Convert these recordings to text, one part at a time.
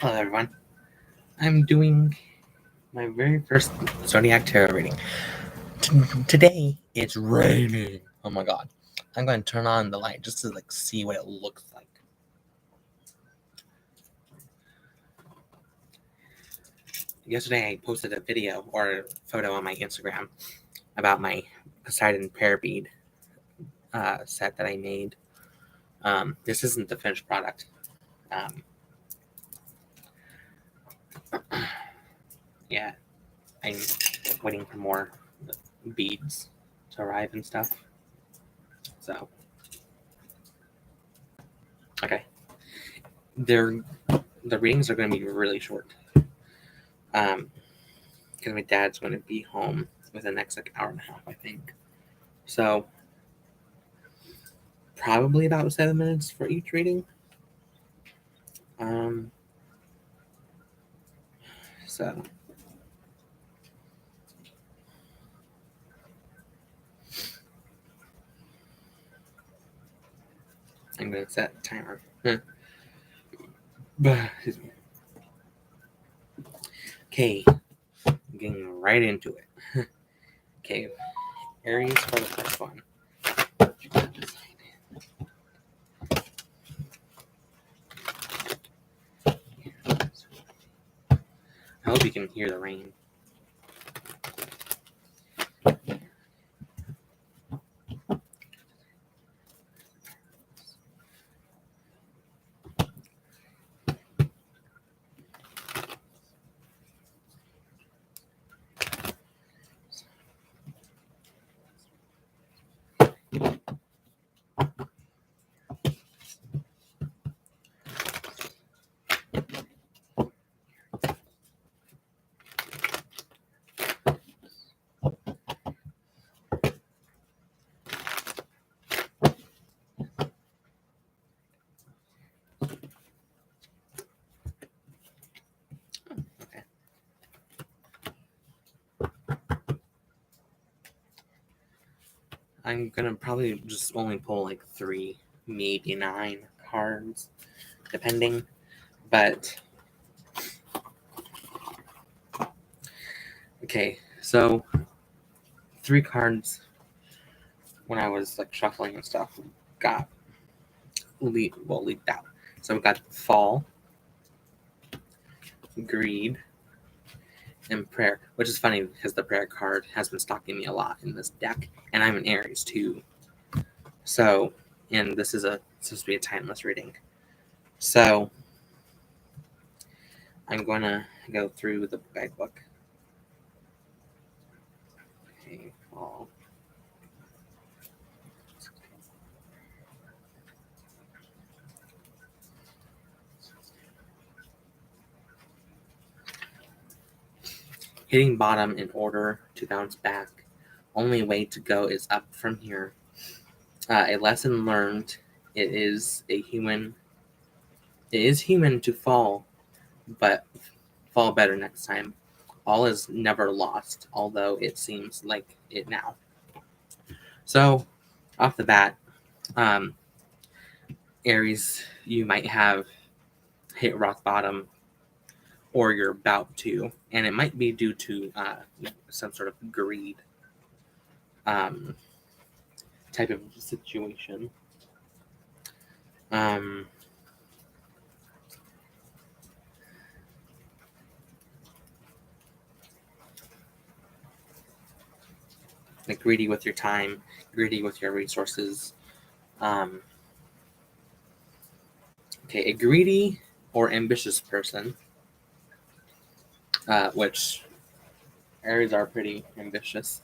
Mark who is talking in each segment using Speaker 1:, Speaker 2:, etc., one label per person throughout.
Speaker 1: Hello, everyone. I'm doing my very first Zodiac tarot reading. Today it's raining. Oh my god! I'm going to turn on the light just to see what it looks like. Yesterday I posted a video or a photo on my Instagram about my Poseidon prayer bead set that I made. This isn't the finished product. Yeah, I'm waiting for more beads to arrive and stuff. So, okay. The readings are going to be really short. Because my dad's going to be home within the next hour and a half, I think. So, probably about 7 minutes for each reading. So, I'm going to set a timer. Okay, getting right into it. Okay, Aries for the first one. I hope you can hear the rain. Okay. I'm gonna probably just only pull 3, maybe 9 cards, depending. But okay, so 3 cards when I was shuffling and stuff got leaked out. So we got fall, greed, and prayer, which is funny because the prayer card has been stalking me a lot in this deck, and I'm an Aries too. So, and this is supposed to be a timeless reading. So, I'm going to go through the guidebook. Okay, fall. Hitting bottom in order to bounce back. Only way to go is up from here. A lesson learned. It is human to fall, but fall better next time. All is never lost, although it seems like it now. So, off the bat, Aries, you might have hit rock bottom, or you're about to, and it might be due to some sort of greed type of situation. Greedy with your time, greedy with your resources. Okay, a greedy or ambitious person, which Aries are pretty ambitious,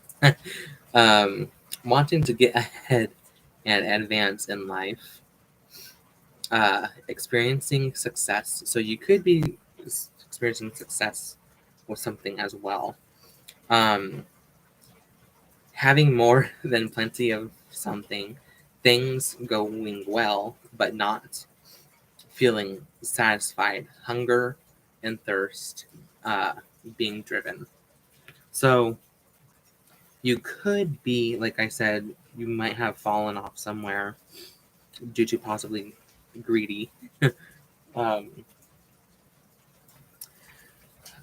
Speaker 1: wanting to get ahead and advance in life, experiencing success. So you could be experiencing success with something as well. Having more than plenty of something, things going well, but not feeling satisfied, hunger and thirst being driven. So you could be, like I said, you might have fallen off somewhere due to possibly greedy.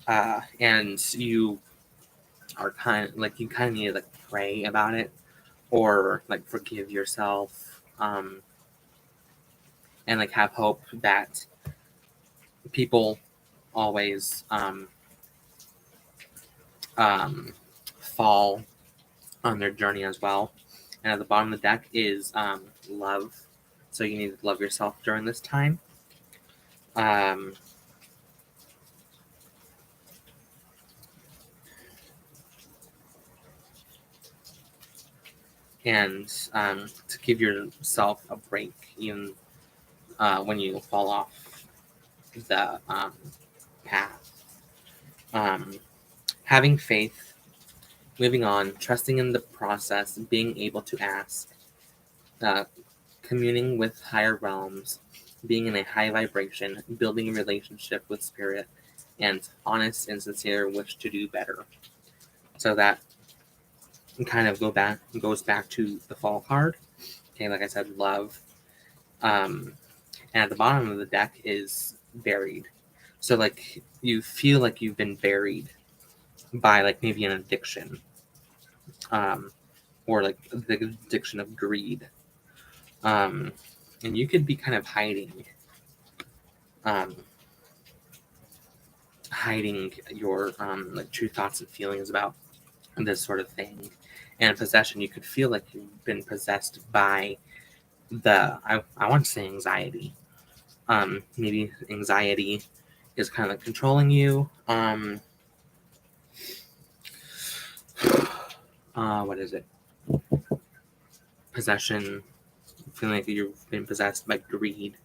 Speaker 1: and you are you kind of need to like pray about it, or like forgive yourself, and like have hope that people always fall on their journey as well. And at the bottom of the deck is love. So you need to love yourself during this time. Um, and to give yourself a break, even when you fall off the path. Having faith, moving on, trusting in the process, being able to ask, uh, communing with higher realms, being in a high vibration, building a relationship with spirit, and honest and sincere wish to do better. So that kind of goes back to the fall card. Okay, like I said, love. And at the bottom of the deck is buried. So like you feel like you've been buried by like maybe an addiction, or like the addiction of greed. And you could be kind of um, hiding your like true thoughts and feelings about this sort of thing. And possession, you could feel like you've been possessed by I want to say anxiety. Maybe anxiety is kind of like controlling you. What is it? Possession, feeling like you've been possessed by greed.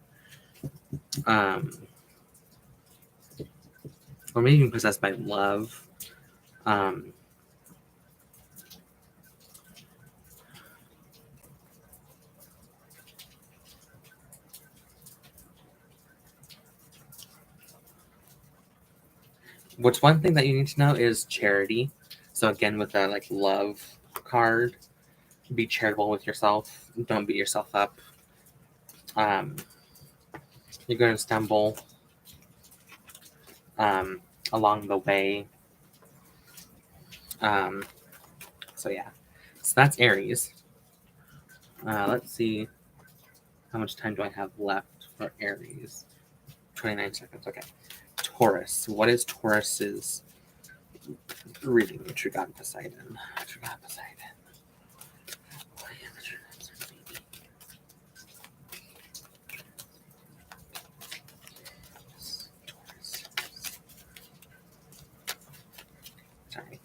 Speaker 1: Or maybe even possessed by love. Um, what's one thing that you need to know is charity. So again, with the like love card, be charitable with yourself. Don't beat yourself up. Um, you're going to stumble along the way. So yeah, so that's Aries. Let's see, how much time do I have left for Aries? 29 seconds. Okay. Taurus. What is Taurus's reading? True God Poseidon. True God Poseidon. Sorry.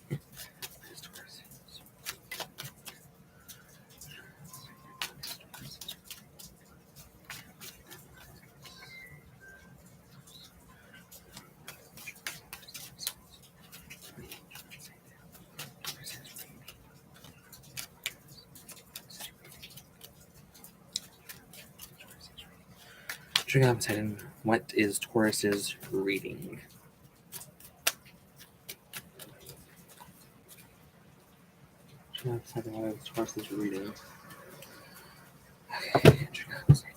Speaker 1: True God Poseidon. What is Taurus's reading? True God Poseidon. What is Taurus's reading? Okay. True God Poseidon.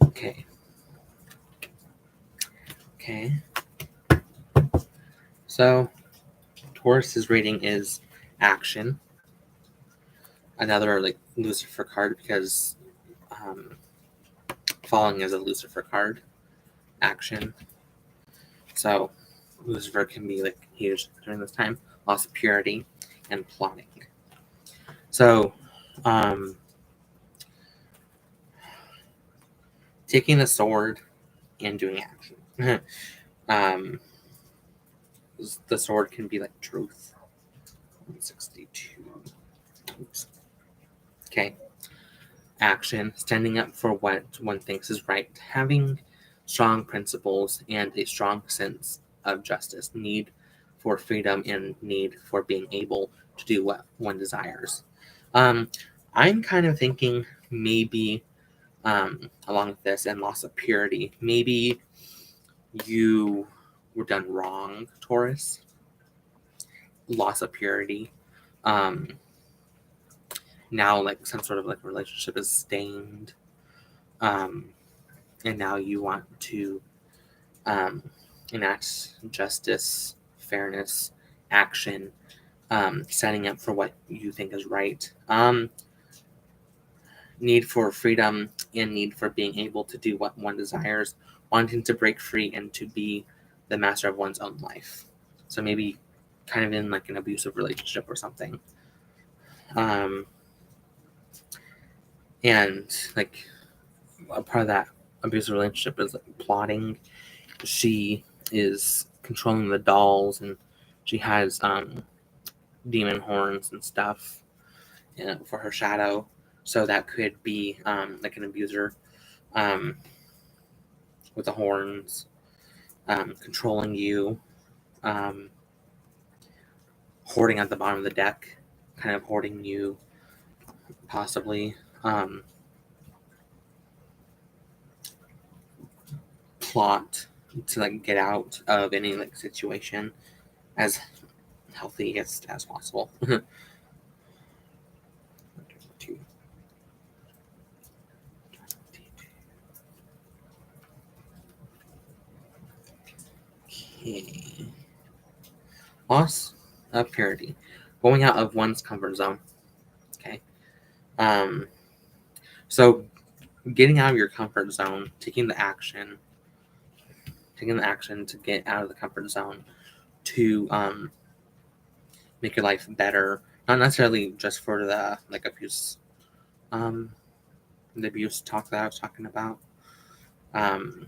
Speaker 1: Okay. Okay. So, Taurus's rating is action. Another like Lucifer card, because falling is a Lucifer card. Action. So Lucifer can be like huge during this time. Loss of purity and plotting. So taking the sword and doing action. The sword can be like truth. 162. Oops. Okay. Action, standing up for what one thinks is right, having strong principles and a strong sense of justice, need for freedom and need for being able to do what one desires. Um, I'm kind of thinking maybe along with this and loss of purity, maybe you were done wrong, Taurus. Loss of purity. Um, Now, like some sort of like relationship is stained. Um, and now you want to enact justice, fairness, action, standing up for what you think is right. Need for freedom and need for being able to do what one desires, wanting to break free and to be the master of one's own life. So maybe kind of in like an abusive relationship or something. And like a part of that abusive relationship is like plotting. She is controlling the dolls and she has demon horns and stuff, for her shadow. So that could be like an abuser, um, with the horns, controlling you, um, hoarding at the bottom of the deck, kind of hoarding you, possibly. Plot to like get out of any like situation as healthy as possible. Okay. Loss of purity. Going out of one's comfort zone. Okay. Um, so getting out of your comfort zone, taking the action to get out of the comfort zone to make your life better. Not necessarily just for the like abuse, the abuse talk that I was talking about. Um,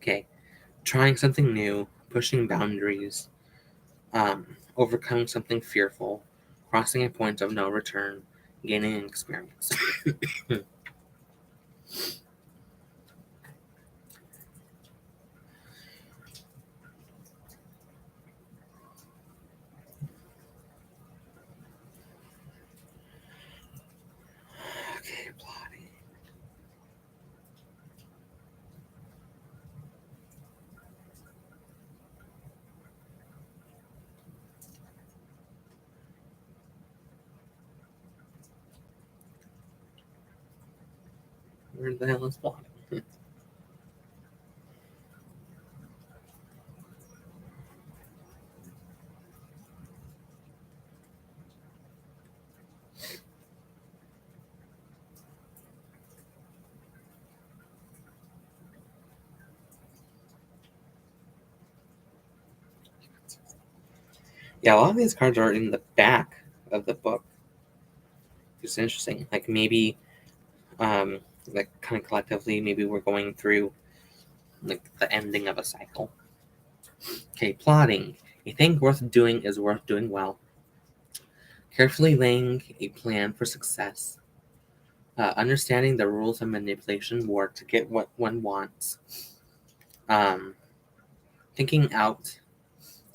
Speaker 1: okay. Trying something new, pushing boundaries, overcoming something fearful, crossing a point of no return, gaining an experience. Okay, plotting. Where the hell is plotting? Yeah, a lot of these cards are in the back of the book. It's interesting. Like maybe, like kind of collectively, maybe we're going through like the ending of a cycle. Okay, plotting. A thing worth doing is worth doing well. Carefully laying a plan for success. Understanding the rules of manipulation work to get what one wants. Um, Thinking out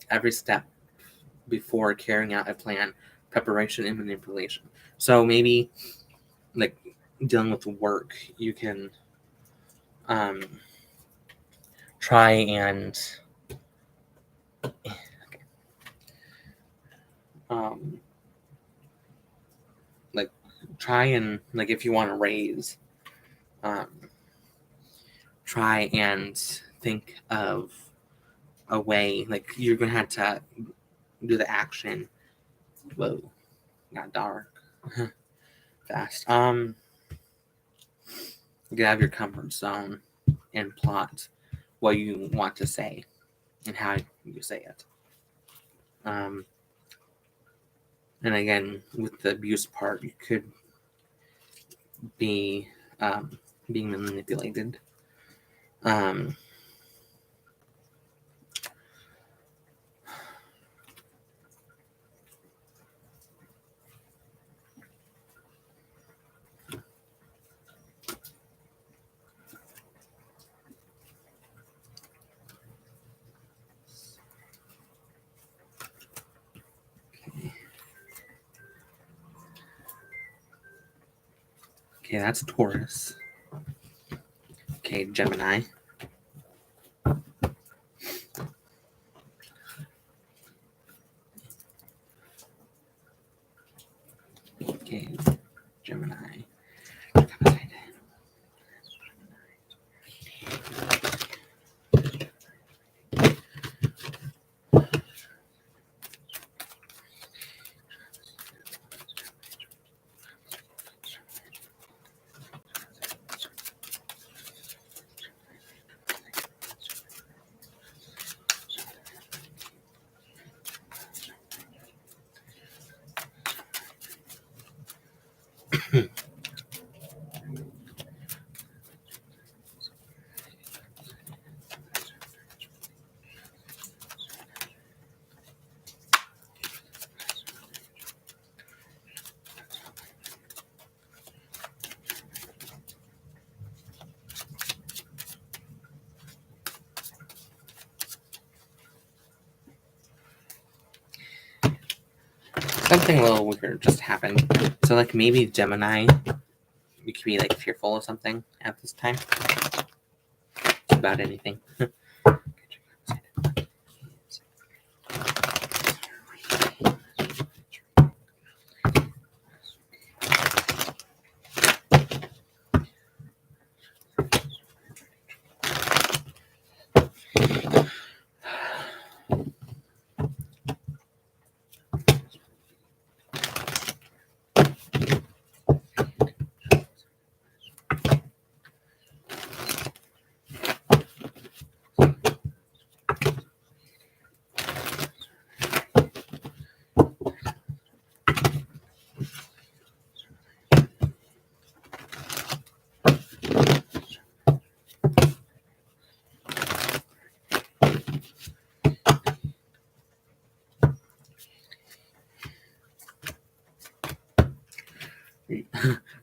Speaker 1: every step before carrying out a plan, preparation and manipulation. So maybe like dealing with work, you can um, try and um, like try and like if you want to raise, um, try and think of a way like you're gonna have to do the action. Whoa, got dark fast. Get out of your comfort zone and plot what you want to say and how you say it. Um, and again, with the abuse part, you could be being manipulated. Um, Okay, that's Taurus. Okay, Gemini. Okay, Gemini. Something a little weird just happened. So, like, maybe Gemini, you could be, like, fearful of something at this time. About anything.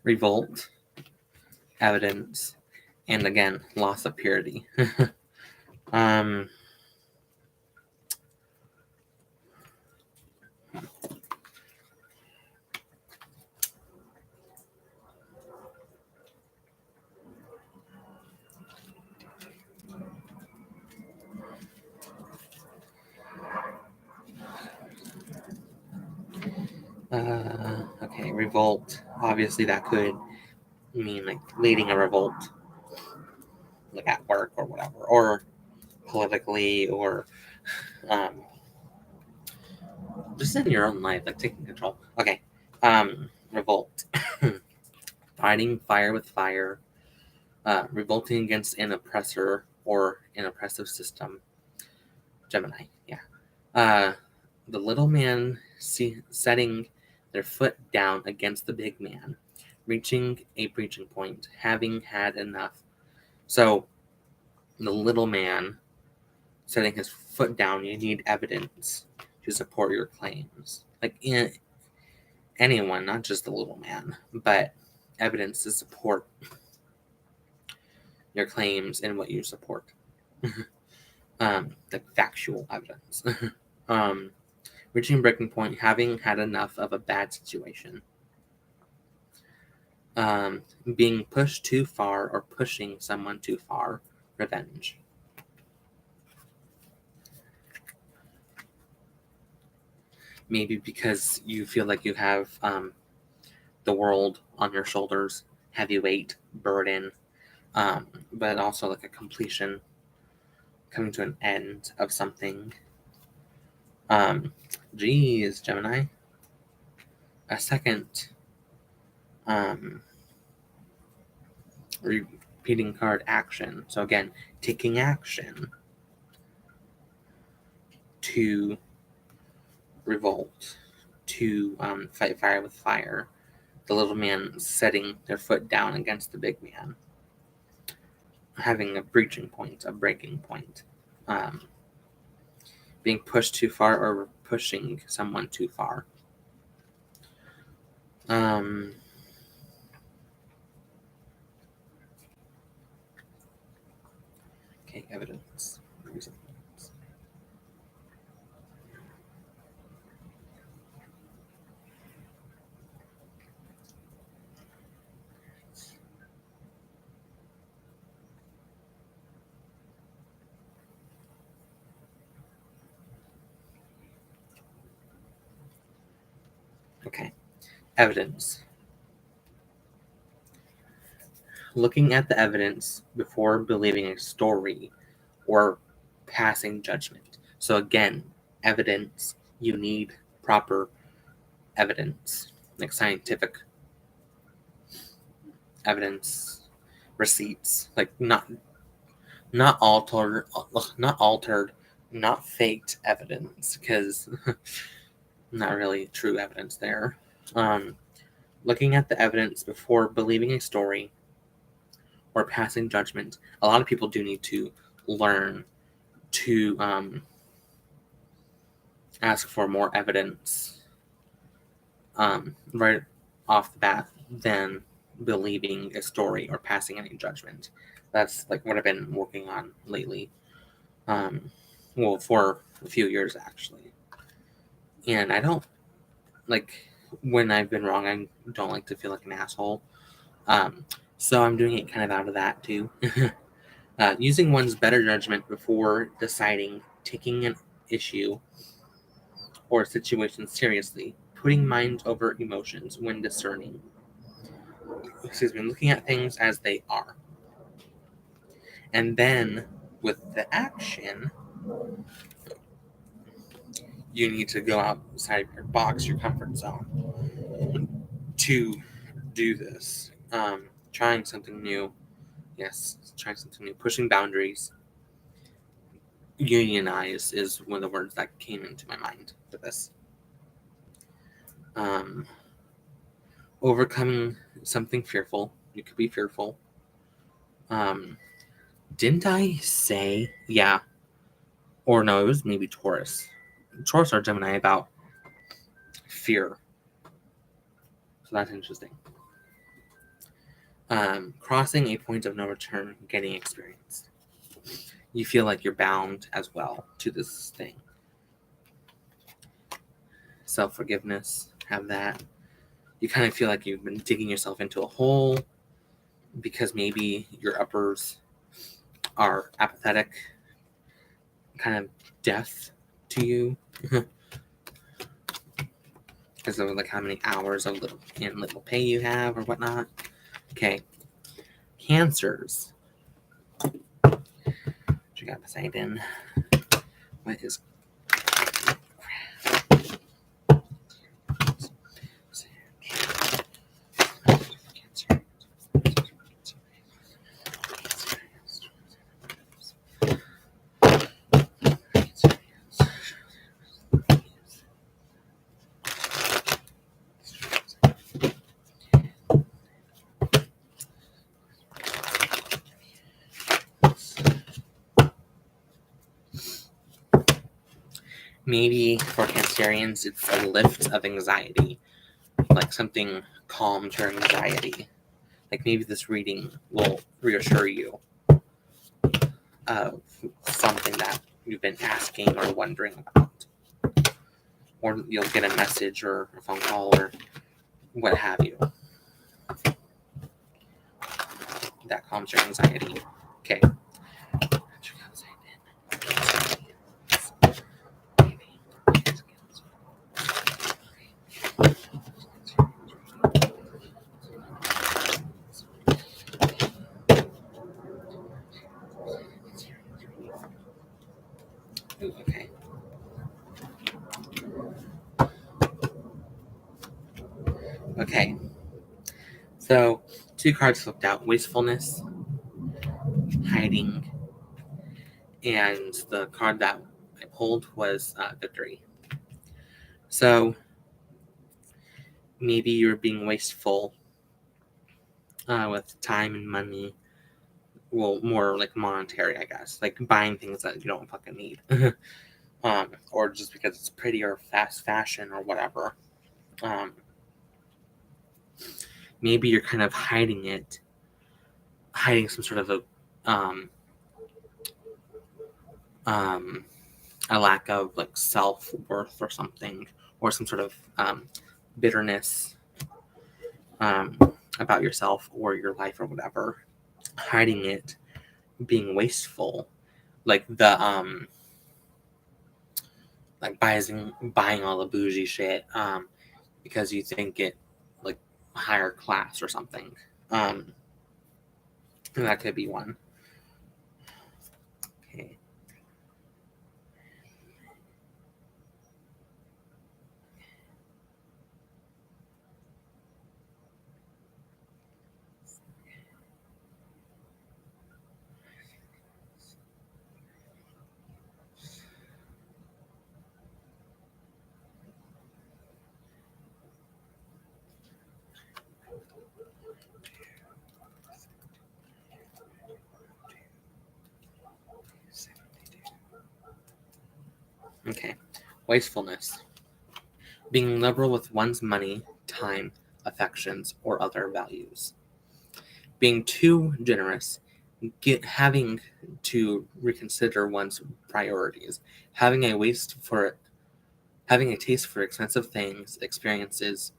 Speaker 1: Revolt, evidence, and again, loss of purity. um, okay, revolt. Obviously, that could mean like leading a revolt, like at work or whatever, or politically, or just in your own life, like taking control. Okay, revolt, fighting fire with fire, revolting against an oppressor or an oppressive system. Gemini, yeah. The little man setting their foot down against the big man, reaching a breaching point, having had enough. So, the little man setting his foot down, you need evidence to support your claims. Like anyone, not just the little man, but evidence to support your claims and what you support. Like factual evidence. Reaching breaking point, having had enough of a bad situation. Being pushed too far or pushing someone too far. Revenge. Maybe because you feel like you have the world on your shoulders, heavyweight burden, but also like a completion, coming to an end of something. Geez, Gemini. A second repeating card, action. So again, taking action to revolt, to fight fire with fire. The little man setting their foot down against the big man, having a breaching point, a breaking point, being pushed too far or pushing someone too far. Okay, evidence. Okay. Evidence. Looking at the evidence before believing a story or passing judgment. So again, evidence, you need proper evidence, like scientific evidence, receipts, like not altered, not faked evidence, because not really true evidence there. Looking at the evidence before believing a story or passing judgment. A lot of people do need to learn to ask for more evidence right off the bat than believing a story or passing any judgment. That's like what I've been working on lately. Well, for a few years actually. And I don't like when I've been wrong. I don't like to feel like an asshole. So I'm doing it kind of out of that too. Using one's better judgment before deciding, taking an issue or situation seriously, putting mind over emotions when discerning. Looking at things as they are. And then with the action, you need to go outside of your box, your comfort zone, to do this. Trying something new. Yes, trying something new. Pushing boundaries. Unionize is one of the words that came into my mind for this. Overcoming something fearful. You could be fearful. Didn't I say? Yeah. Or no, it was maybe Taurus. Taurus or Gemini about fear. So that's interesting. Crossing a point of no return, getting experience. You feel like you're bound as well to this thing. Self-forgiveness, have that. You kind of feel like you've been digging yourself into a hole because maybe your uppers are apathetic, kind of deaf to you because of like how many hours of little pay you have or whatnot. Okay, Cancers. What you got, Poseidon? What is maybe for Cancerians, it's a lift of anxiety, like something calms your anxiety. Like maybe this reading will reassure you of something that you've been asking or wondering about. Or you'll get a message or a phone call or what have you. That calms your anxiety. Okay. Ooh, okay. Okay. So, 2 cards flipped out. Wastefulness, hiding, and the card that I pulled was victory. So, maybe you're being wasteful with time and money. Well, more like monetary, I guess. Like buying things that you don't fucking need. Or just because it's pretty or fast fashion or whatever. Maybe you're kind of hiding it, hiding some sort of a lack of like self-worth or something, or some sort of bitterness about yourself or your life or whatever. Hiding it, being wasteful, like the like buying all the bougie shit, because you think it like higher class or something. And that could be one. Okay. Okay. Wastefulness. Being liberal with one's money, time, affections, or other values. Being too generous. Having to reconsider one's priorities. Having a taste for expensive things, experiences,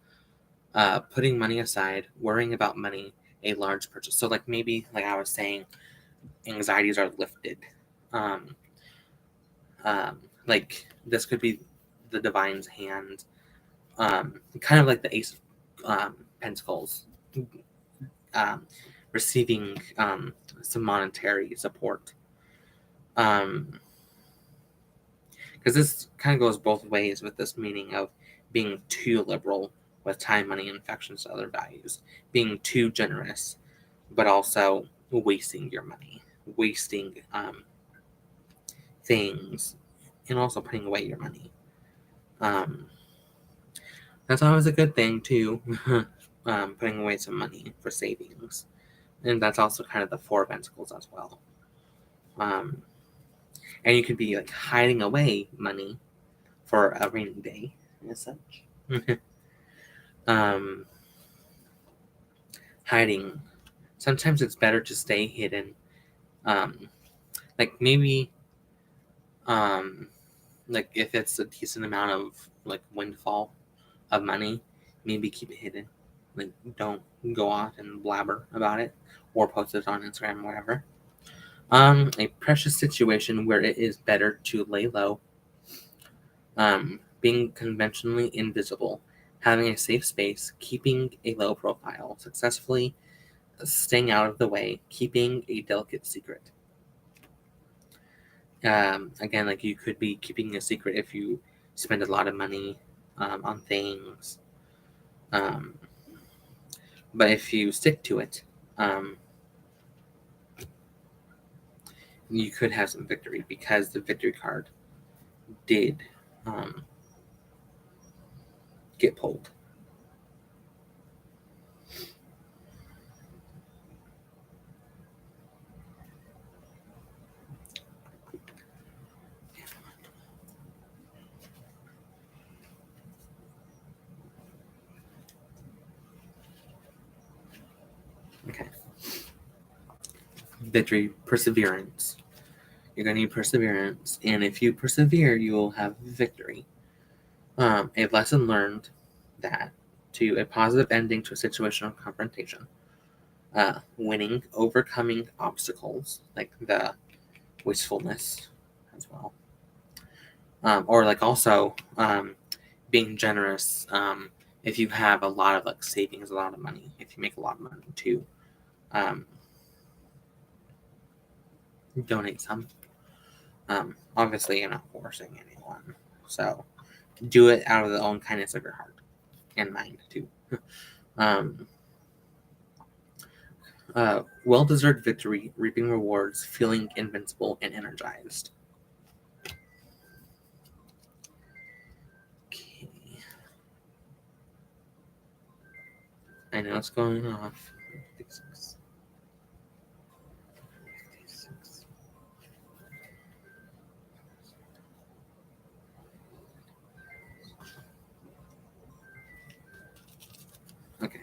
Speaker 1: putting money aside, worrying about money, a large purchase. So like maybe like I was saying, anxieties are lifted. Um, like this could be the divine's hand, kind of like the ace of pentacles, um, receiving some monetary support. Because this kind of goes both ways with this meaning of being too liberal with time, money, and affections to other values, being too generous, but also wasting your money, wasting things, and also putting away your money. That's always a good thing too, putting away some money for savings, and that's also kind of the Four of Pentacles as well. And you could be like hiding away money for a rainy day, as such. Hiding. Sometimes it's better to stay hidden. Like maybe, like if it's a decent amount of like windfall of money, maybe keep it hidden. Like don't go off and blabber about it or post it on Instagram or whatever. A precious situation where it is better to lay low. Being conventionally invisible, having a safe space, keeping a low profile, successfully staying out of the way, keeping a delicate secret. Again, like you could be keeping a secret if you spend a lot of money on things. But if you stick to it, you could have some victory because the victory card did get pulled. Okay. Victory, perseverance. You're going to need perseverance, and if you persevere, you will have victory. A lesson learned that to a positive ending to a situational confrontation. Winning, overcoming obstacles, like the wastefulness as well. Or like also being generous. If you have a lot of like savings, a lot of money, if you make a lot of money too, donate some. Obviously, you're not forcing anyone, so do it out of the own kindness of your heart and mind too. Well-deserved victory, reaping rewards, feeling invincible and energized. Okay. I know it's going off. 56. Okay.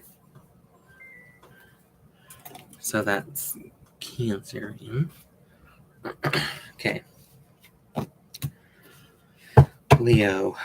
Speaker 1: So that's Cancer. Okay. Leo.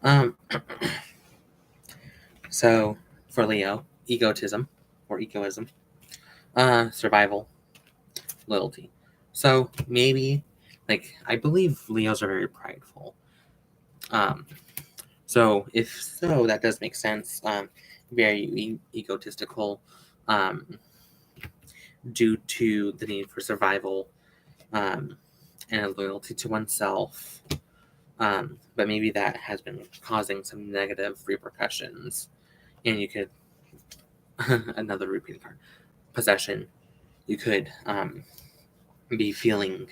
Speaker 1: Um, so for Leo, egotism or egoism, survival, loyalty. So maybe, like, I believe Leos are very prideful. So if so, that does make sense. Very egotistical, due to the need for survival, and a loyalty to oneself. But maybe that has been causing some negative repercussions, and you could another repeating card, possession. You could be feeling,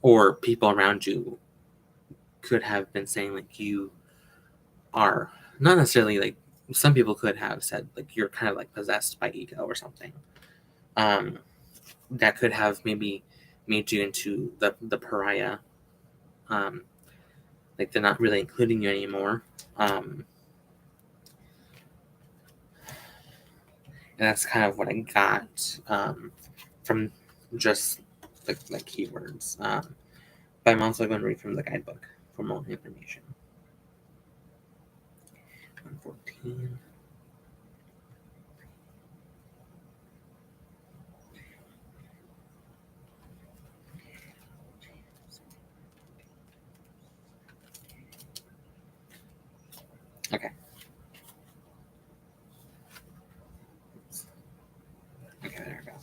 Speaker 1: or people around you could have been saying like you are not necessarily like some people could have said like you're kind of like possessed by ego or something. Um, that could have maybe made you into the pariah. Um, like they're not really including you anymore. And that's kind of what I got from just like keywords. But I'm also going to read from the guidebook for more information. 114. Okay. Okay, there we go.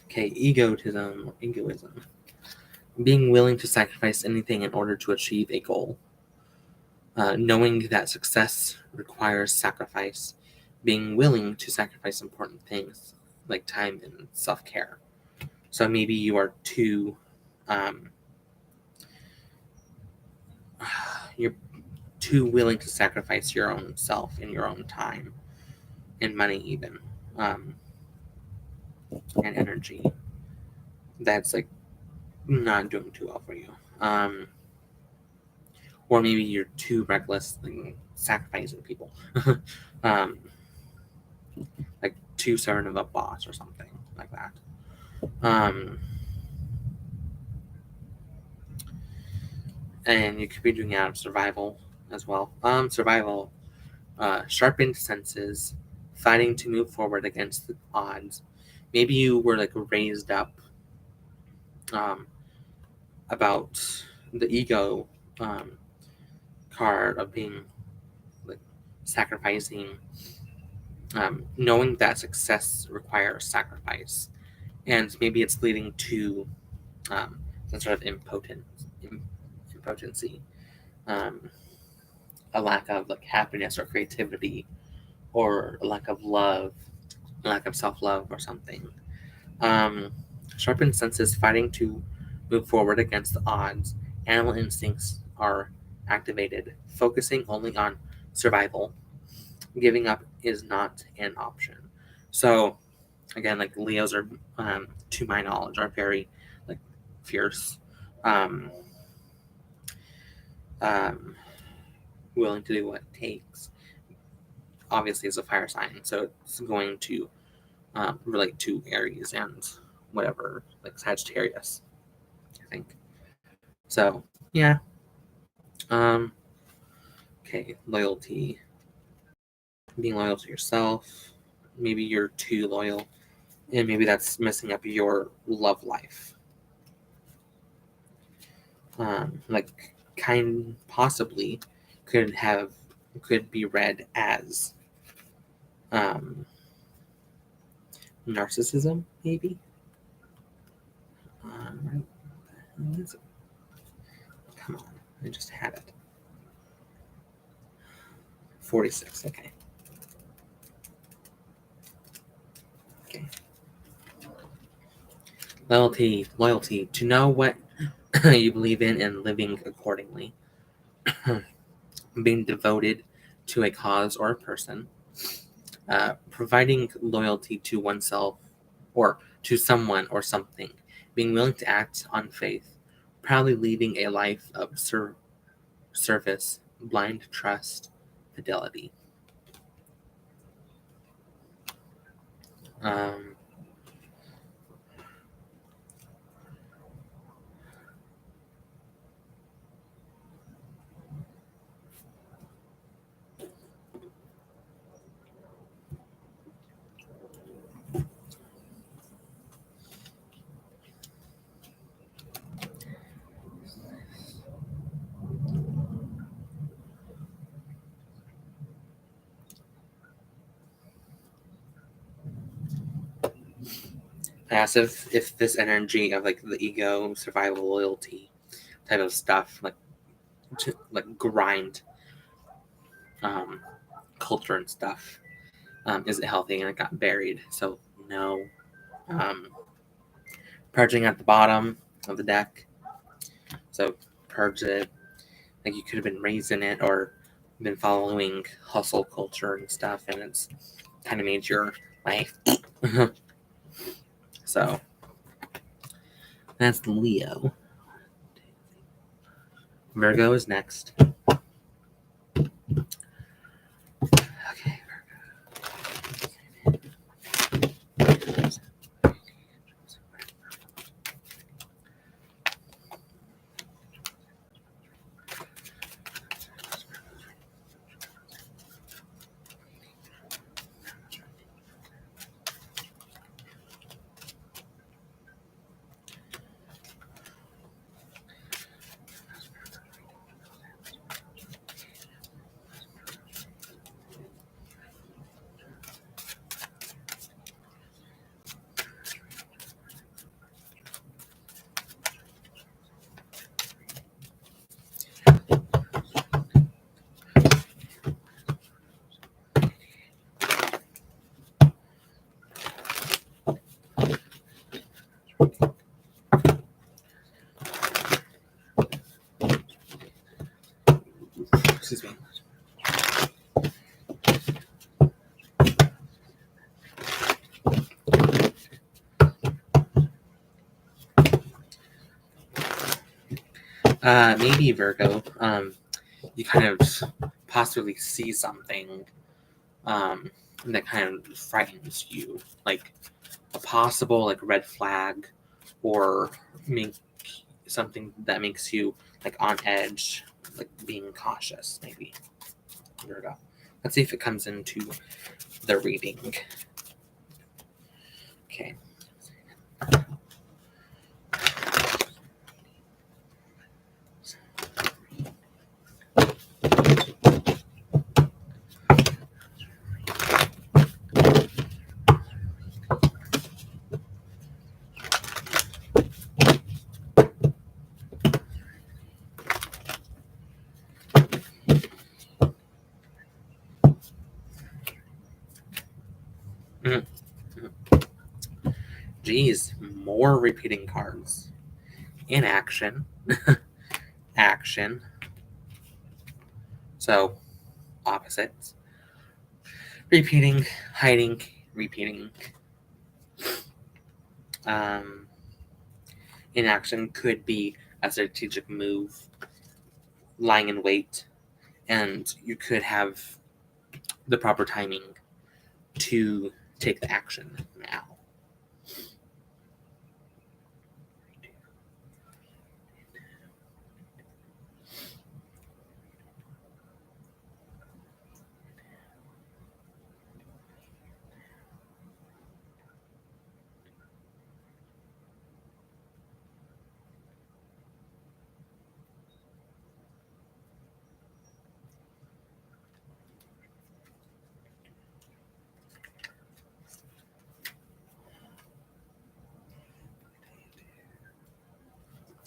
Speaker 1: Okay, egotism or egoism. Being willing to sacrifice anything in order to achieve a goal. Knowing that success requires sacrifice. Being willing to sacrifice important things like time and self-care. So maybe you are too you're too willing to sacrifice your own self and your own time and money even, um, and energy. That's like not doing too well for you. Or maybe you're too reckless in sacrificing people. um, like too certain of a boss or something like that. And you could be doing it out of survival as well. Survival, sharpened senses, fighting to move forward against the odds. Maybe you were like raised up um, about the ego um, card of being like sacrificing, knowing that success requires sacrifice, and maybe it's leading to some sort of impotency, um, a lack of like happiness or creativity, or a lack of love, a lack of self-love or something. Um, Sharpened senses, fighting to move forward against the odds. Animal instincts are activated, focusing only on survival. Giving up is not an option. So, again, like Leos are, to my knowledge, are very like fierce, um, um, willing to do what it takes. Obviously, it's a fire sign, so it's going to relate to Aries and whatever, like Sagittarius, I think. So, yeah. Um, okay, loyalty. Being loyal to yourself. Maybe you're too loyal, and maybe that's messing up your love life. Like, possibly could be read as narcissism, maybe. Right. Come on, I just had it. 46. Okay. Okay. Loyalty. To know what you believe in and living accordingly. Being devoted to a cause or a person. Providing loyalty to oneself or to someone or something. Being willing to act on faith. Proudly leading a life of service, blind trust, fidelity. Um, I asked if this energy of like the ego, survival, loyalty type of stuff, like grind culture and stuff, is it healthy? And it got buried. So no. Purging at the bottom of the deck. So purge it. Like you could have been raised in it or been following hustle culture and stuff, and it's kind of made your life. So that's Leo. Virgo is next. Okay, excuse me. Maybe Virgo. You kind of possibly see something that kind of frightens you, like a possible like red flag, or make something that makes you like on edge, like being cautious. Maybe Virgo. Let's see if it comes into the reading. Okay. Geez, more repeating cards. Inaction. Action. So, opposites. Repeating, hiding, repeating. Inaction could be a strategic move, lying in wait, and you could have the proper timing to take the action now.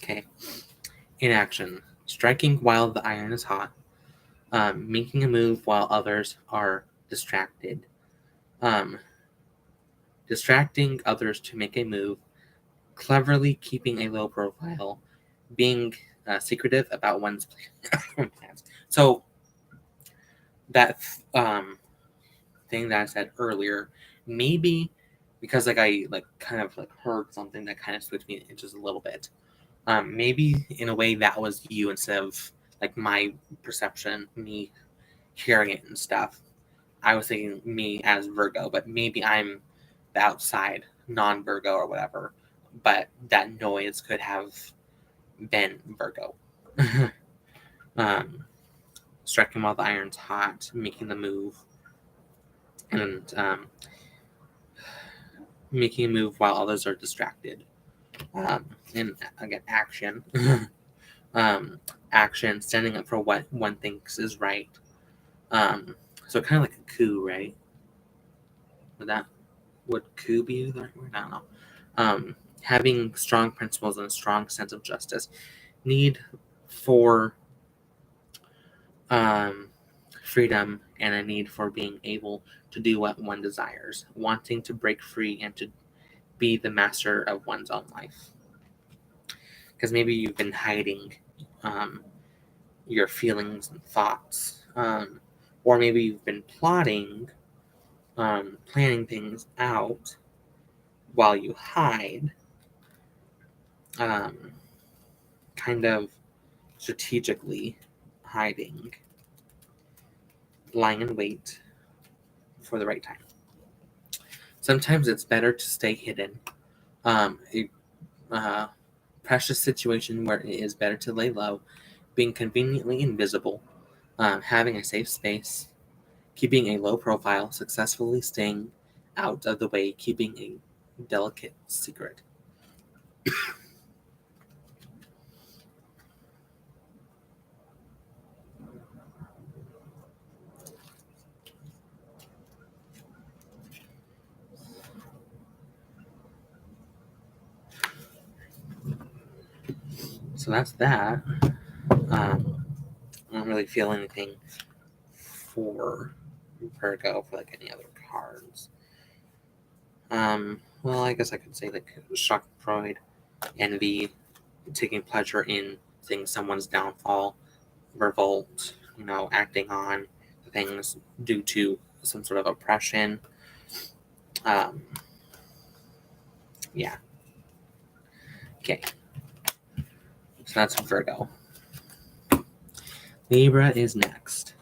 Speaker 1: Okay. Inaction. Striking while the iron is hot. Making a move while others are distracted. Distracting others to make a move. Cleverly keeping a low profile. Being secretive about one's plans. So that thing that I said earlier, maybe because like I like kind of like heard something that kind of switched me just a little bit. Maybe in a way that was you instead of like my perception, me hearing it and stuff. I was thinking me as Virgo, but maybe I'm the outside non-Virgo or whatever. But that noise could have been Virgo. Striking while the iron's hot, making the move, and making a move while others are distracted. And again, action. Action, standing up for what one thinks is right. So kind of like a coup, right? Would coup be the right word? I don't know. Having strong principles and a strong sense of justice, need for freedom, and a need for being able to do what one desires, wanting to break free and to be the master of one's own life. Because maybe you've been hiding your feelings and thoughts, or maybe you've been planning things out while you hide, kind of strategically hiding, lying in wait for the right time. Sometimes it's better to stay hidden. A precious situation where it is better to lay low, being conveniently invisible, having a safe space, keeping a low profile, successfully staying out of the way, keeping a delicate secret. So that's that. I don't really feel anything for Virgo for like any other cards. Well, I guess I could say like shock, pride, envy, taking pleasure in seeing someone's downfall, revolt, acting on things due to some sort of oppression. Um, yeah. Okay. So that's Virgo. Libra is next.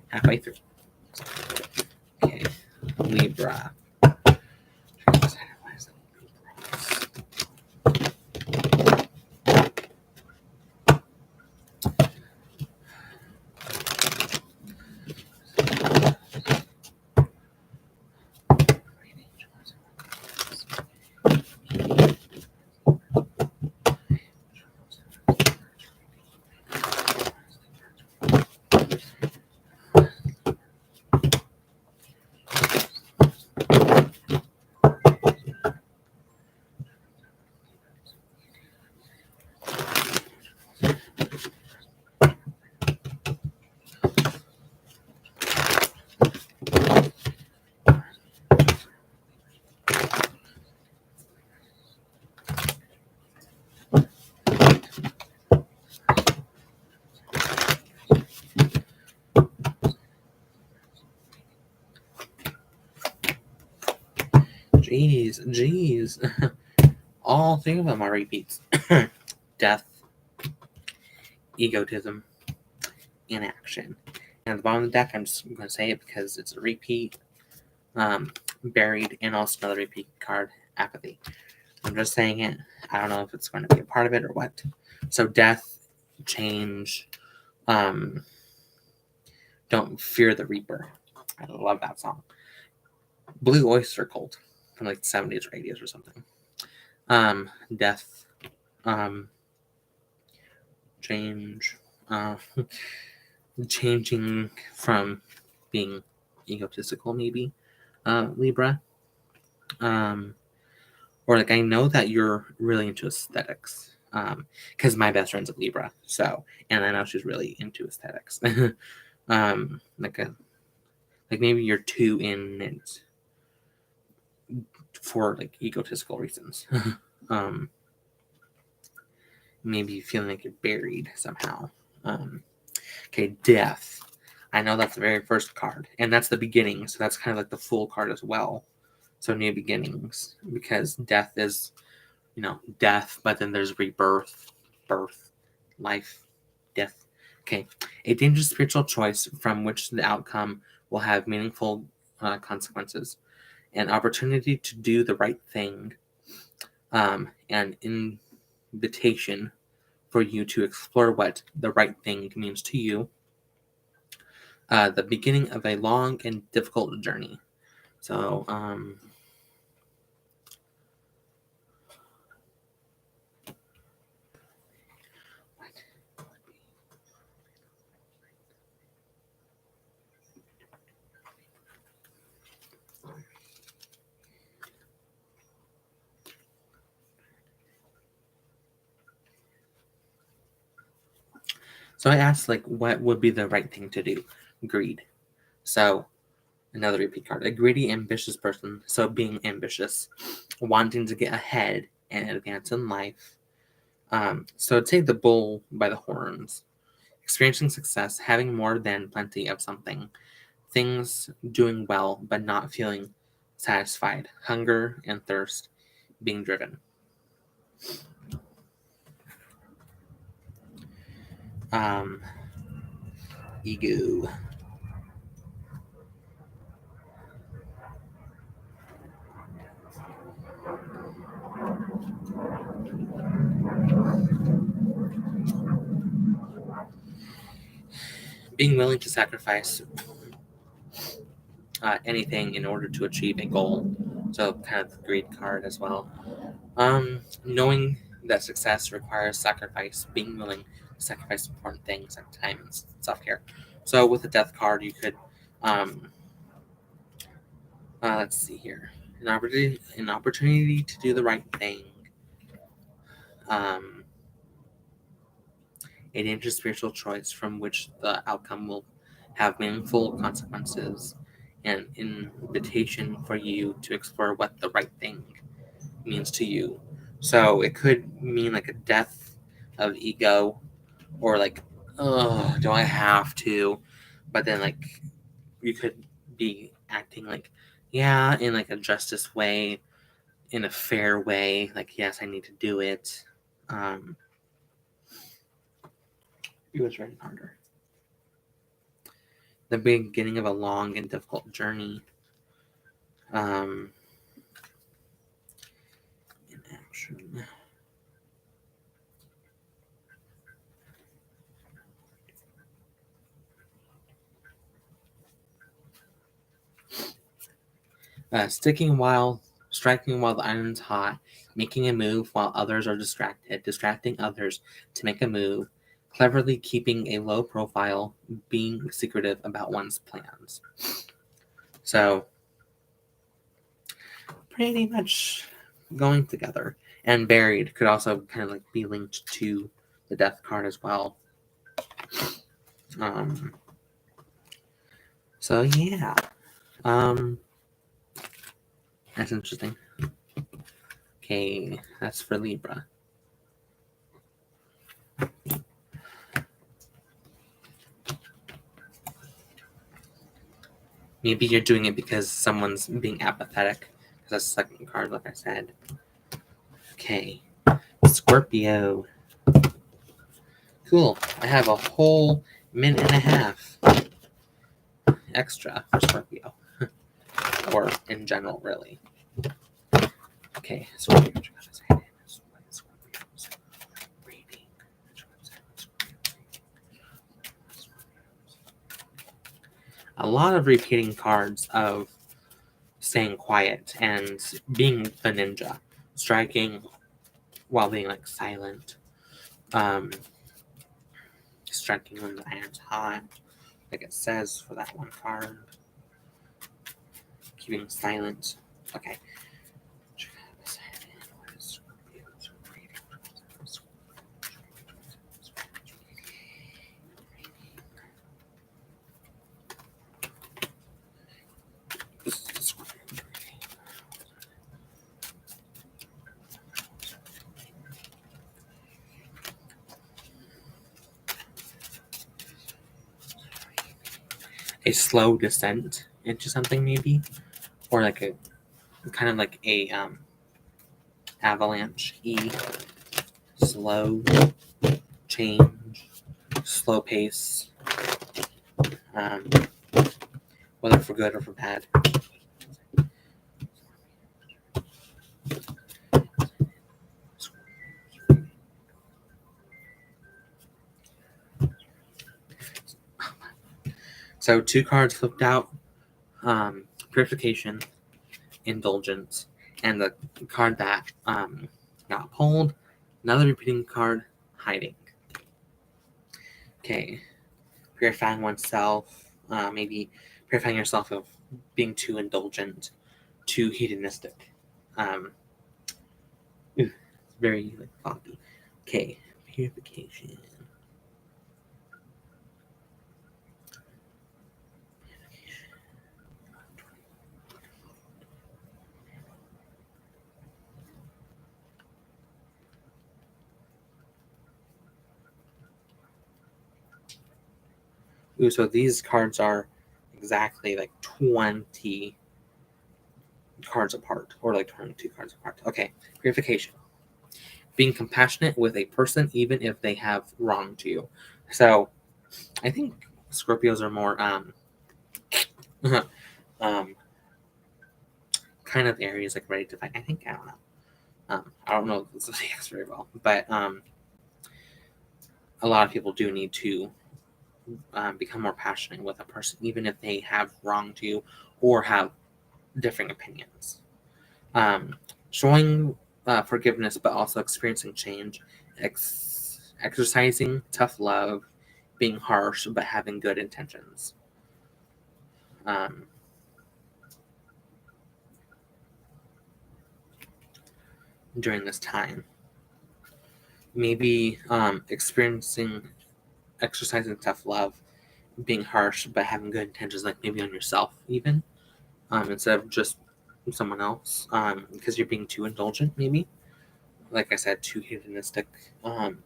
Speaker 1: Halfway through. Okay. Libra. Jeez. All three of them are repeats. Death, egotism, inaction. And at the bottom of the deck, I'm just going to say it because it's a repeat, buried, and also another repeat card, apathy. I'm just saying it. I don't know if it's going to be a part of it or what. So death, change, don't fear the reaper. I love that song. Blue Oyster Cult from like the 70s or 80s or something. Death, change, changing from being egotistical, maybe, Libra. Or like, I know that you're really into aesthetics, because my best friend's a Libra, so, and I know she's really into aesthetics. Like maybe you're too in it for like egotistical reasons. Maybe feeling like you're buried somehow. Okay, death. I know that's the very first card, and that's the beginning, so that's kind of like the full card as well. So new beginnings, because death is, death, but then there's rebirth, birth, life, death. Okay, a dangerous spiritual choice from which the outcome will have meaningful consequences, an opportunity to do the right thing, an invitation for you to explore what the right thing means to you, the beginning of a long and difficult journey. So, So I asked, like, what would be the right thing to do? Greed. So another repeat card. A greedy, ambitious person. So being ambitious, wanting to get ahead and advance in life. So take the bull by the horns. Experiencing success, having more than plenty of something. Things doing well, but not feeling satisfied. Hunger and thirst, being driven. Ego. Being willing to sacrifice anything in order to achieve a goal. So kind of the greed card as well. Knowing that success requires sacrifice, being willing to sacrifice important things like time and self-care. So with the death card, you could, let's see here, an opportunity to do the right thing. A dangerous spiritual choice from which the outcome will have meaningful consequences, and an invitation for you to explore what the right thing means to you. So it could mean like a death of ego, or like, oh, do I have to? But then like you could be acting like, yeah, in like a justice way, in a fair way, like, yes, I need to do it. It was written harder. The beginning of a long and difficult journey. In action. Striking while the iron's hot, making a move while others are distracted, distracting others to make a move, cleverly keeping a low profile, being secretive about one's plans. So, pretty much going together. And buried could also kind of like be linked to the death card as well. So yeah. That's interesting. Okay, that's for Libra. Maybe you're doing it because someone's being apathetic. Because that's the second card, like I said. Okay, Scorpio. Cool. I have a whole minute and a half extra for Scorpio. Or in general, really. Okay, so what are you going to say? A lot of repeating cards of staying quiet and being the ninja, striking while being like silent, striking when the iron's hot, like it says for that one card, keeping silent. Okay. A slow descent into something, maybe, or like a kind of like a avalanche. Slow change, slow pace, whether for good or for bad. So 2 cards flipped out: purification, indulgence, and the card that got pulled, another repeating card, hiding. Okay, purifying oneself, maybe purifying yourself of being too indulgent, too hedonistic. Very like foggy. Okay, purification. Ooh, so these cards are exactly like 20 cards apart, or like 22 cards apart. Okay, purification. Being compassionate with a person even if they have wronged you. So I think Scorpios are more um kind of Aries, like ready to fight. I think, I don't know. I don't know the Zodiacs very well, but a lot of people do need to become more passionate with a person, even if they have wronged you or have differing opinions. Showing forgiveness, but also experiencing change, exercising tough love, being harsh, but having good intentions. During this time, maybe exercising tough love, being harsh, but having good intentions, like maybe on yourself, even instead of just someone else, because you're being too indulgent, maybe. Like I said, too hedonistic,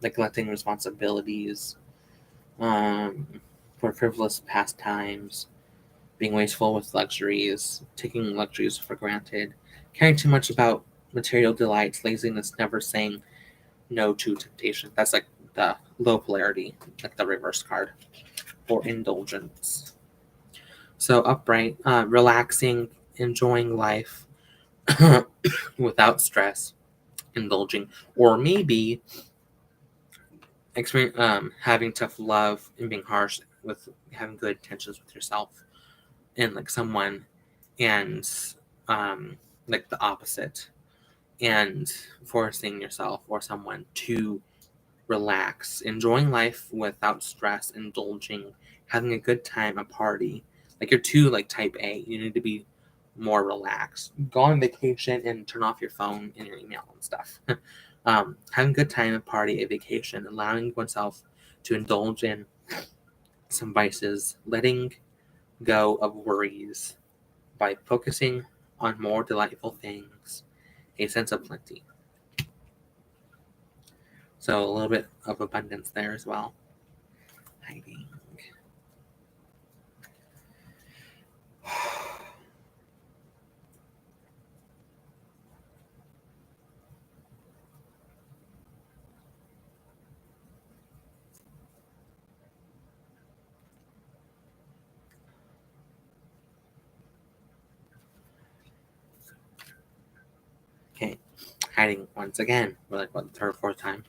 Speaker 1: neglecting responsibilities, for frivolous pastimes, being wasteful with luxuries, taking luxuries for granted, caring too much about material delights, laziness, never saying no to temptation. That's like the low polarity, like the reverse card, or indulgence. So upright, relaxing, enjoying life without stress, indulging, or maybe having tough love and being harsh with having good intentions with yourself and like someone, and like the opposite, and forcing yourself or someone to relax, enjoying life without stress, indulging, having a good time, a party. Like you're too like type A. You need to be more relaxed. Go on vacation and turn off your phone and your email and stuff. Having a good time, a party, a vacation, allowing oneself to indulge in some vices, letting go of worries by focusing on more delightful things, a sense of plenty. So a little bit of abundance there as well. Hiding. Okay, hiding once again. We're like, what, the third or fourth time?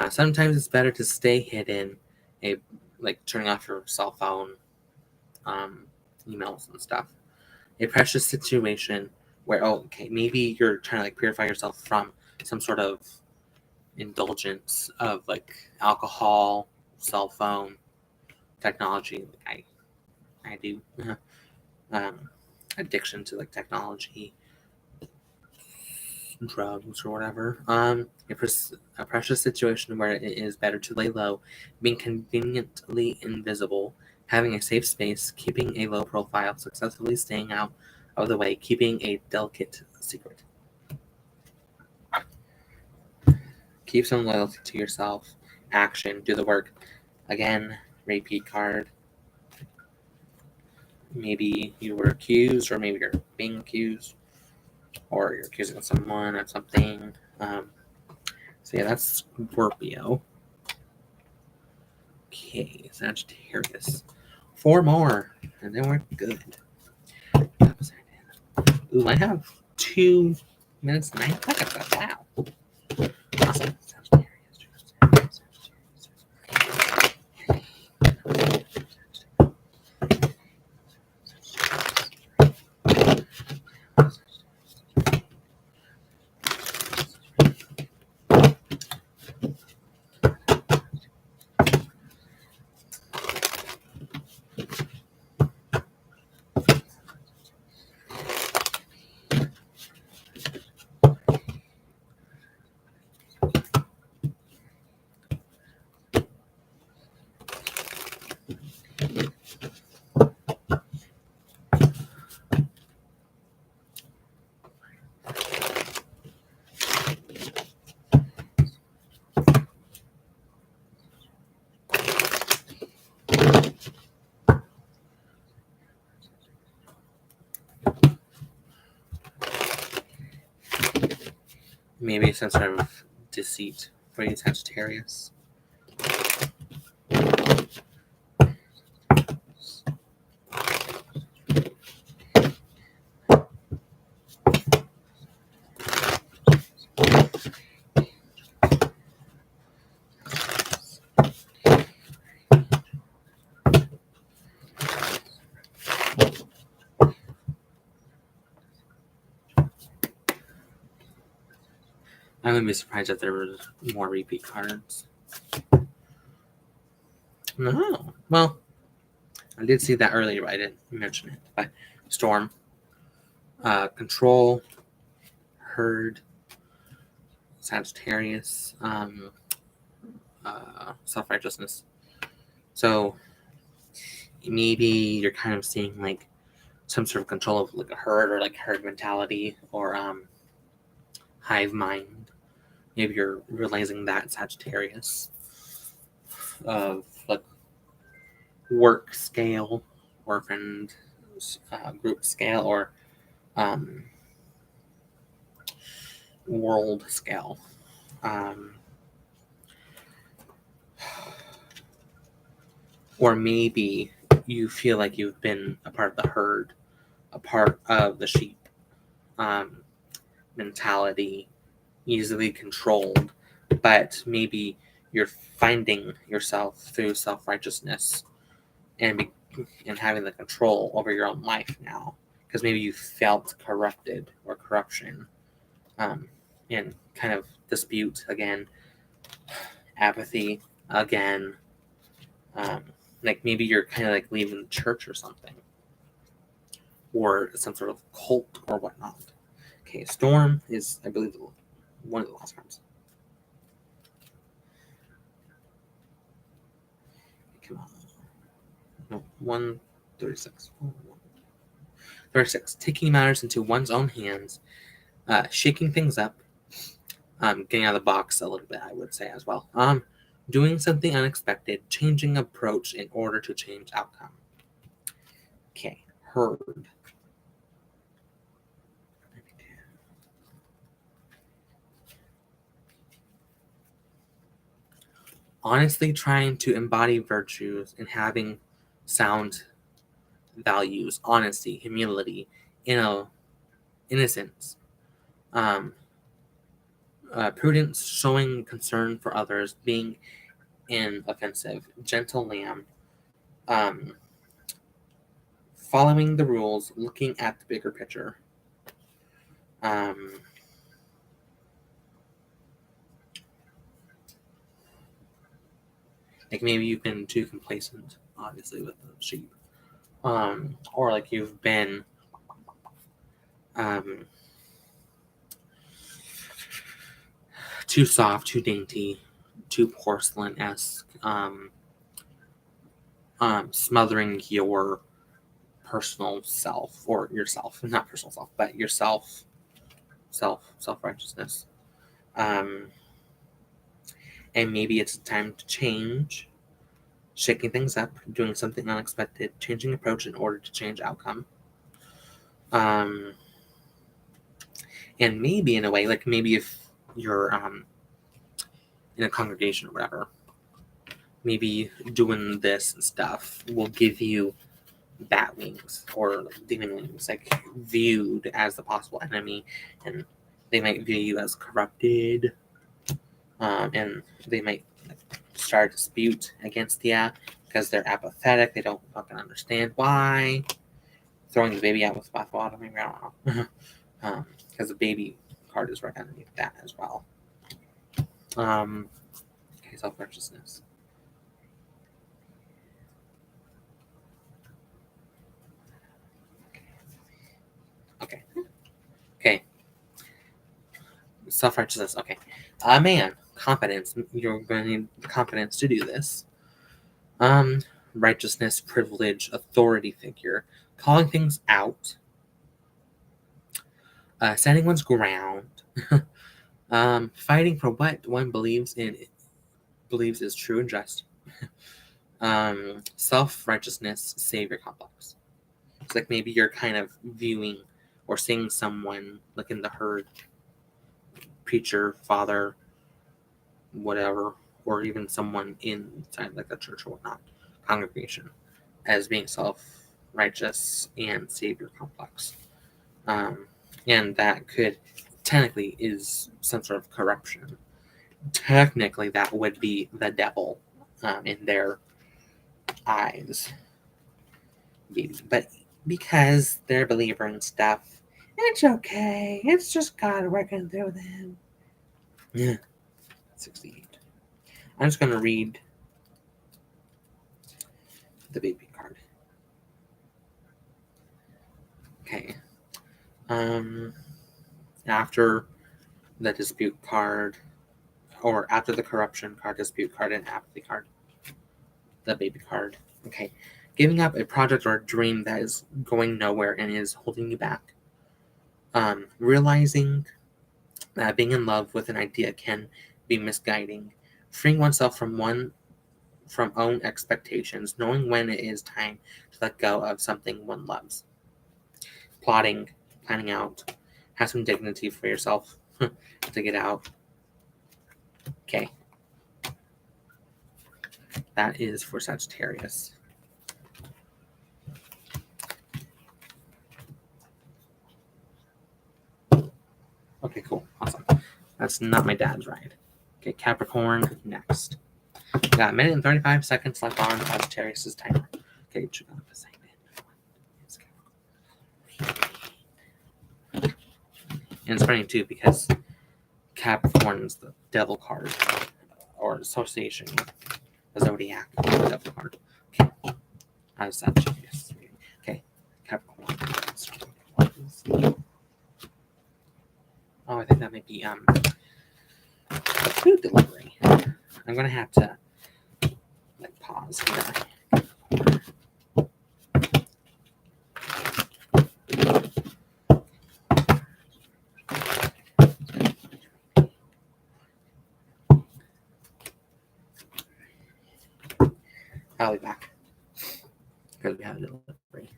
Speaker 1: Sometimes it's better to stay hidden, like turning off your cell phone, um, emails and stuff. A precious situation where, oh, okay, maybe you're trying to like purify yourself from some sort of indulgence of like alcohol, cell phone, technology. Like I do. um, Addiction to like technology, drugs, or whatever. A precious situation where it is better to lay low, being conveniently invisible, having a safe space, keeping a low profile, successfully staying out of the way, keeping a delicate secret. Keep some loyalty to yourself. Action, do the work. Again, repeat card. Maybe you were accused, or maybe you're being accused, or you're accusing someone of something. So yeah, that's Scorpio. Okay, Sagittarius. 4 more, and then we're good. Ooh, I have 2 minutes and 9 seconds. Wow. Awesome. maybe some sort of deceit for you, Sagittarius. I wouldn't be surprised if there were more repeat cards. No. Well, I did see that earlier, but I didn't mention it. But Storm, Control, Herd, Sagittarius, Self-righteousness. So maybe you're kind of seeing like some sort of control of like a herd or like herd mentality or hive mind. Maybe you're realizing that, Sagittarius, of like work scale or friend group scale or world scale. Or maybe you feel like you've been a part of the herd, a part of the sheep mentality, easily controlled, but maybe you're finding yourself through self-righteousness and having the control over your own life now, because maybe you felt corrupted or corruption, and kind of dispute again, apathy again, like maybe you're kind of like leaving the church or something, or some sort of cult or whatnot. Okay, Storm is, I believe, one of the last cards. Come on. No, 136. 36. Taking matters into one's own hands, shaking things up, getting out of the box a little bit, I would say as well. Doing something unexpected, changing approach in order to change outcome. Okay, Herd. Honestly trying to embody virtues and having sound values, honesty, humility, innocence, prudence, showing concern for others, being inoffensive, gentle lamb, following the rules, looking at the bigger picture. Like maybe you've been too complacent, obviously, with the sheep. Or like you've been too soft, too dainty, too porcelain-esque, smothering your personal self, or yourself, not personal self, but yourself, self-righteousness. And maybe it's time to change, shaking things up, doing something unexpected, changing approach in order to change outcome. And maybe in a way, like maybe if you're in a congregation or whatever, maybe doing this stuff will give you bat wings or demon wings, like viewed as the possible enemy, and they might view you as corrupted, and they might start a dispute against you because they're apathetic. They don't fucking understand why. Throwing the baby out with the bathwater, maybe, I don't know. Because the baby card is right underneath that as well. Okay, self-righteousness. Okay. Self-righteousness. Okay. Man, confidence. You're going to need the confidence to do this. Righteousness, privilege, authority figure, calling things out, standing one's ground, fighting for what one believes is true and just. Self-righteousness, savior complex. It's like maybe you're kind of viewing or seeing someone like in the herd preacher, father, whatever, or even someone inside like a church or whatnot, congregation, as being self-righteous and savior complex. And that could technically is some sort of corruption. Technically, that would be the devil in their eyes, maybe. But because they're a believer and stuff, it's okay. It's just God working through them. Yeah, 68. I'm just going to read the baby card. Okay. After the dispute card, or after the corruption card, dispute card, and apathy card, the baby card. Okay. Giving up a project or a dream that is going nowhere and is holding you back. Realizing that being in love with an idea can be misguiding. Freeing oneself from own expectations, knowing when it is time to let go of something one loves. Plotting, planning out, have some dignity for yourself to get out. Okay. That is for Sagittarius. Okay, cool. Awesome. That's not my dad's ride. Okay, Capricorn next. We got a minute and 35 seconds left on Sagittarius' timer. Okay, check out the sign in. And it's funny too because Capricorn is the devil card, or association with the Zodiac, the devil card. Okay, how's Sagittarius? Okay, Capricorn. Oh, I think that might be food delivery. I'm gonna have to like pause here. I'll be back because we have a delivery.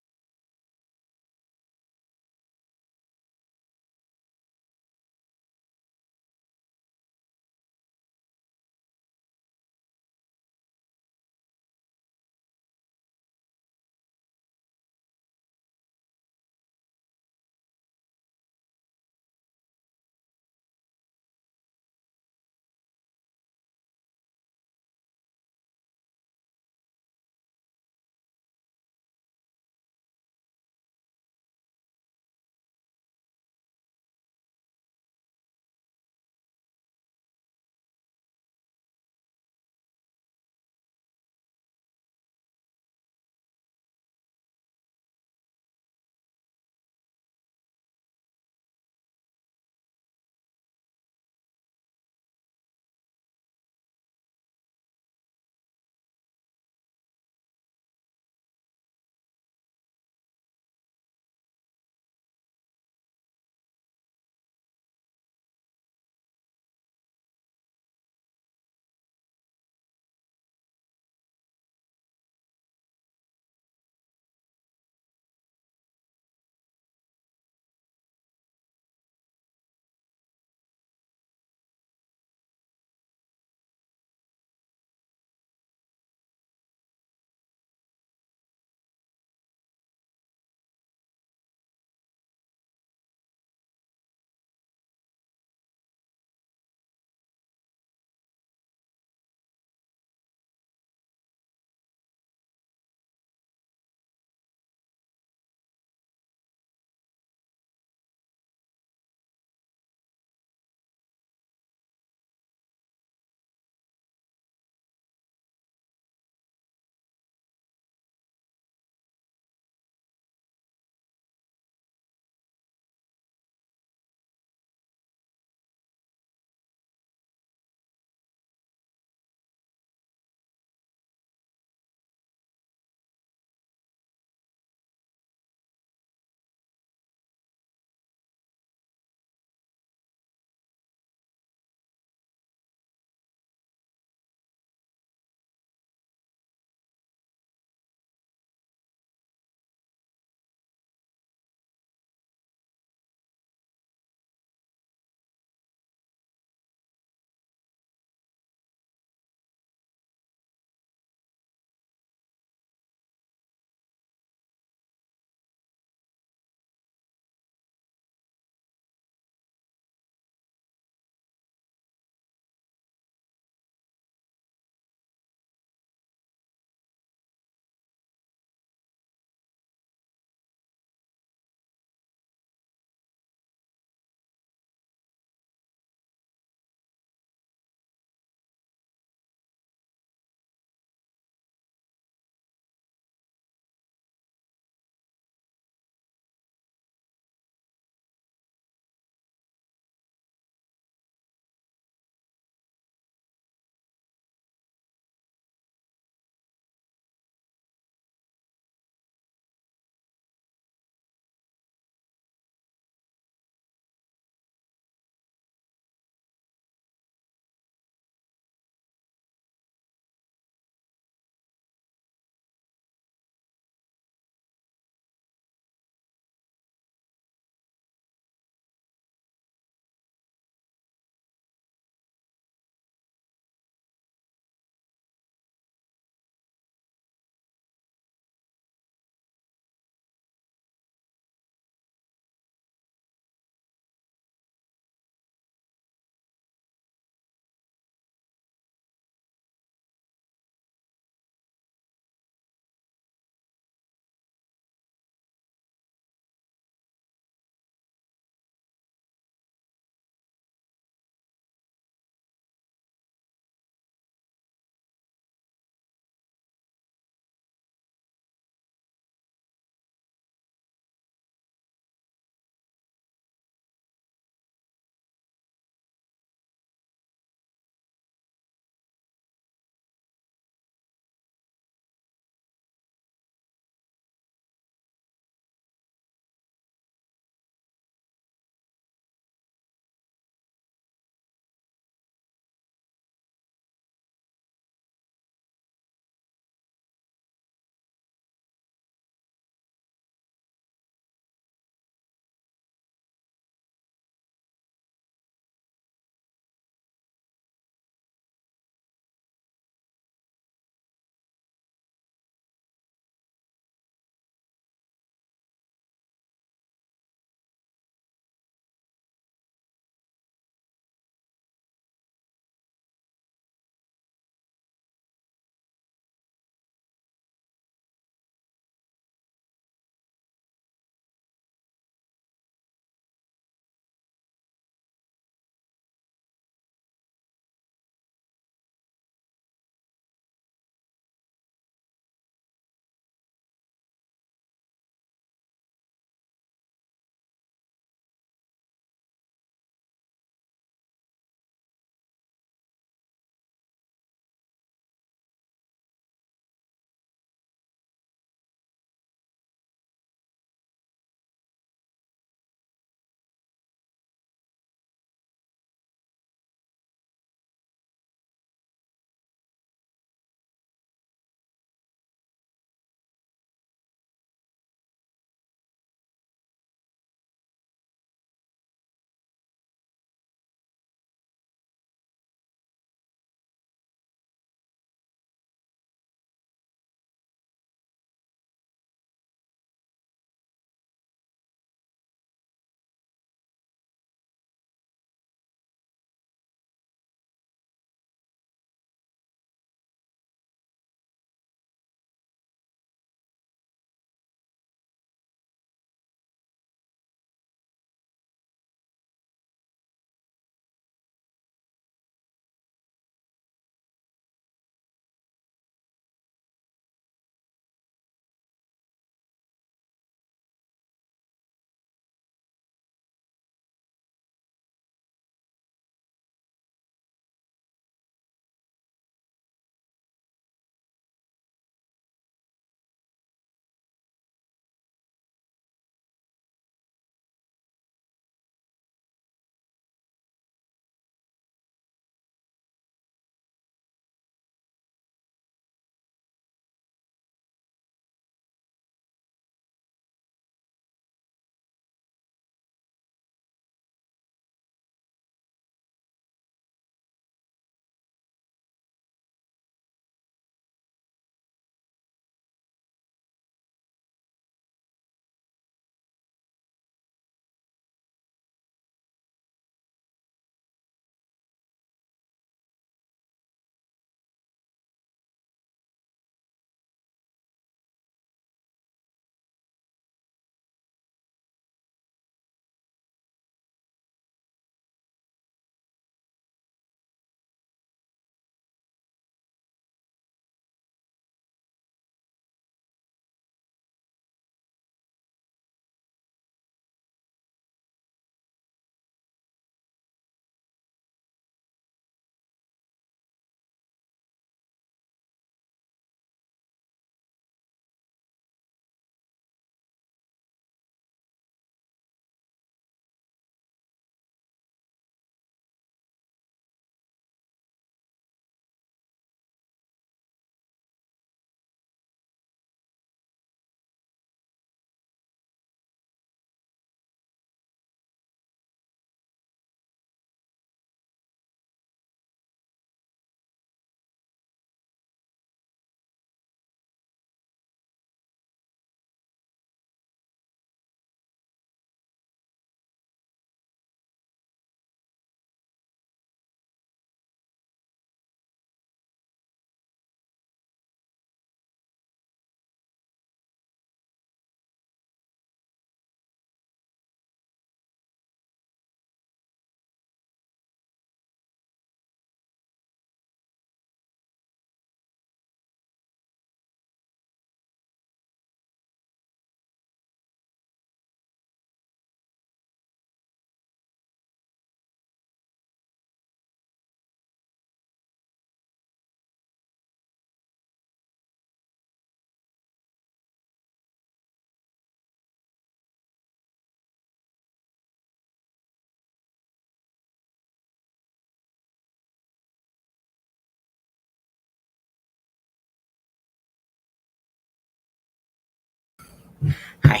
Speaker 1: Hi.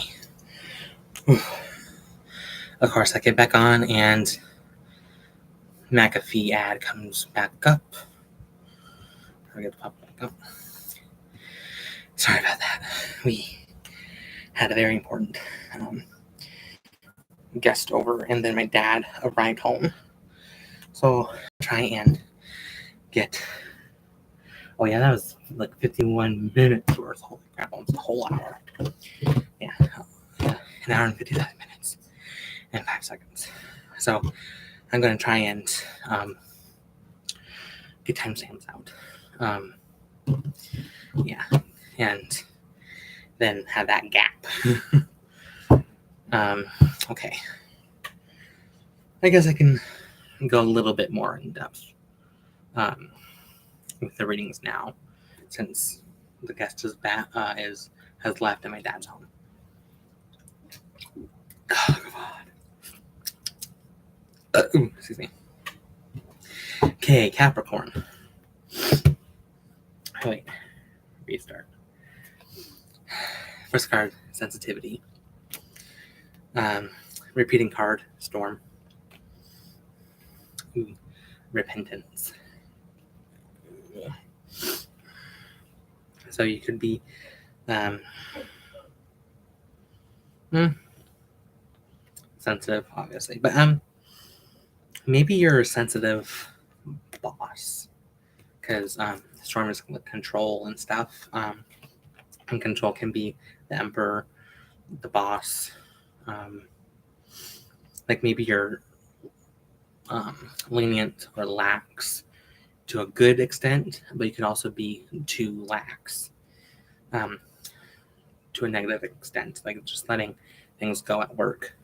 Speaker 1: Of course, I get back on and McAfee ad comes back up. I get to pop back up. Sorry about that. We had a very important guest over, and then my dad arrived home. So try and get. Oh yeah, that was like 51 minutes worth. Holy crap, almost a whole hour. Yeah, an hour and 55 minutes and 5 seconds. So I'm gonna try and get timestamps out. Yeah, and then have that gap. Okay. I guess I can go a little bit more in depth with the readings now, since the guest is back, has left and my dad's home. Oh, God. Excuse me. Okay, Capricorn. Oh, wait. Restart. First card, sensitivity. Repeating card, storm. Repentance. So you could be sensitive, obviously, but maybe you're a sensitive boss, because storm is control and stuff, and control can be the emperor, the boss. Like maybe you're lenient or lax to a good extent, but you could also be too lax to a negative extent, like just letting things go at work.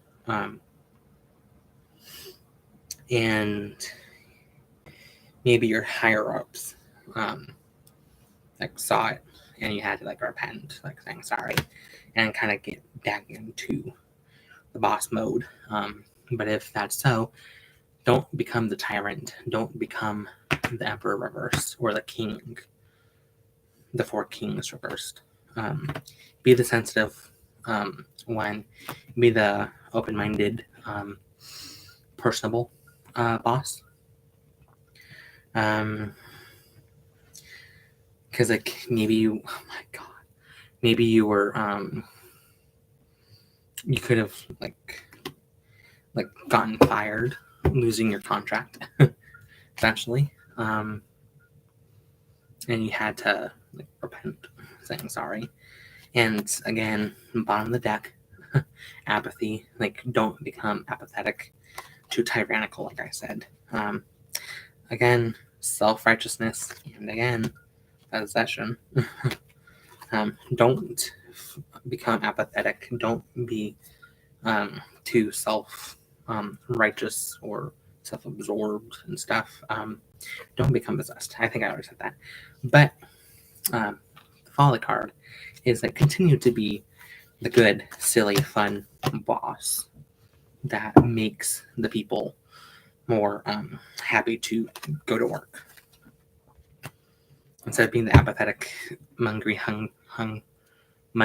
Speaker 1: And maybe your higher ups like saw it and you had to like repent, like saying sorry, and kind of get back into the boss mode. But if that's so, don't become the tyrant. Don't become the emperor reversed or the king, the 4 kings reversed. Be the sensitive one. Be the open-minded, personable boss. Because like maybe you, oh my god, maybe you were you could have like gotten fired, losing your contract essentially, and you had to like repent, saying sorry. And again, bottom of the deck, apathy. Like don't become apathetic, too tyrannical, like I said. Again, self-righteousness, and again, possession. Don't become apathetic. Don't be too self-righteous or self-absorbed and stuff. Don't become possessed. I think I already said that. But the folly card is that continue to be the good, silly, fun boss that makes the people more happy to go to work, instead of being the apathetic, money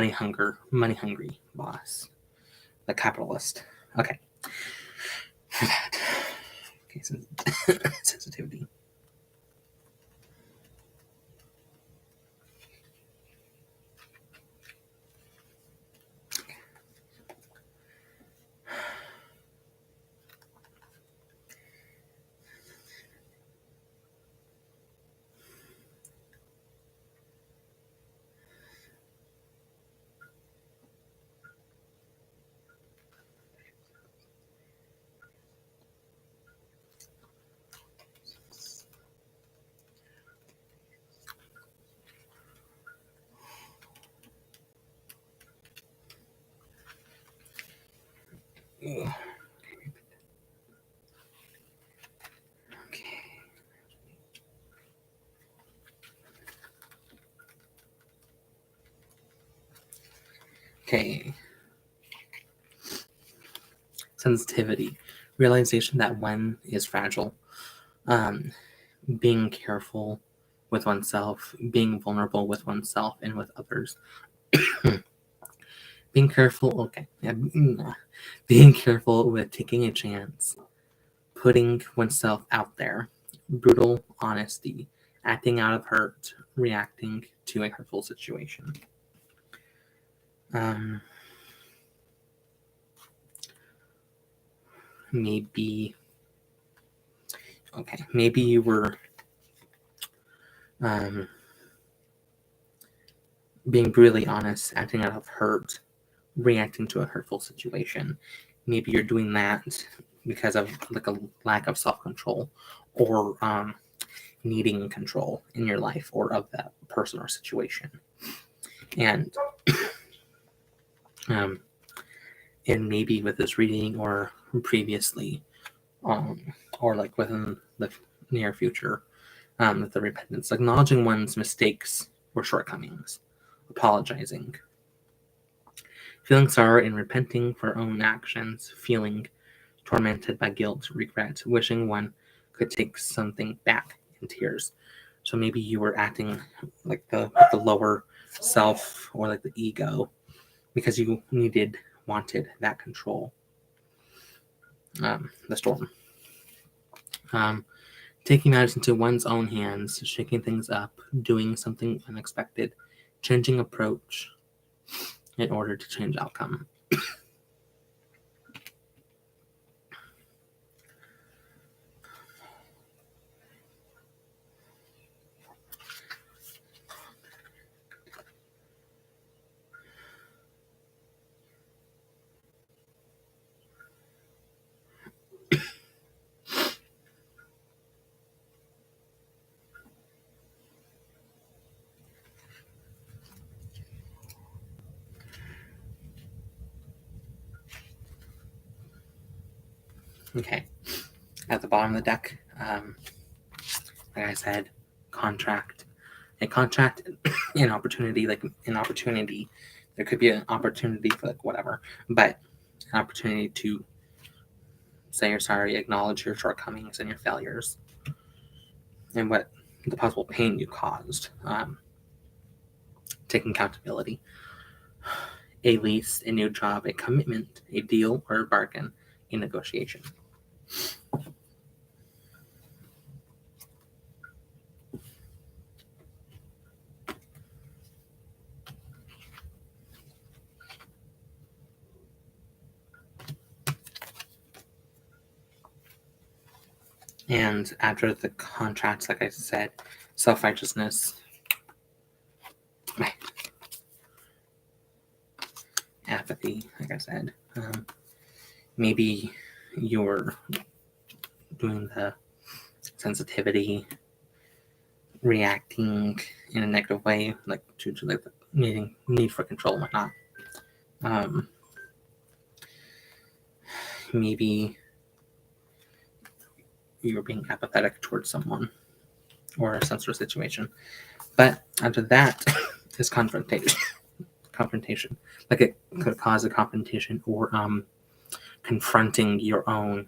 Speaker 1: hungry boss, the capitalist. Okay, for that. Okay, so sensitivity. Ugh. Okay. Sensitivity. Realization that one is fragile. Being careful with oneself, being vulnerable with oneself and with others. Being careful, okay. Yeah, being careful with taking a chance, putting oneself out there, brutal honesty, acting out of hurt, reacting to a hurtful situation. Maybe, okay, maybe you were being brutally honest, acting out of hurt, reacting to a hurtful situation. Maybe you're doing that because of like a lack of self-control, or needing control in your life or of that person or situation. And maybe with this reading or previously, or like within the near future, with the repentance, acknowledging one's mistakes or shortcomings, apologizing, feeling sorrow and repenting for own actions, feeling tormented by guilt, regret, wishing one could take something back, in tears. So maybe you were acting like the lower self or like the ego because you wanted that control. The storm. Taking matters into one's own hands, shaking things up, doing something unexpected, changing approach in order to change outcome. Okay, at the bottom of the deck, like I said, contract. A contract, an opportunity, like an opportunity. There could be an opportunity for like whatever, but an opportunity to say you're sorry, acknowledge your shortcomings and your failures, and what the possible pain you caused. Taking accountability. A lease, a new job, a commitment, a deal or a bargain, a negotiation. And after the contracts, like I said, self-righteousness, apathy, like I said. Maybe you're doing the sensitivity, reacting in a negative way, like to like the need for control and whatnot. Maybe you're being apathetic towards someone or a sensitive situation. But after that is confrontation. Like it could cause a confrontation or confronting your own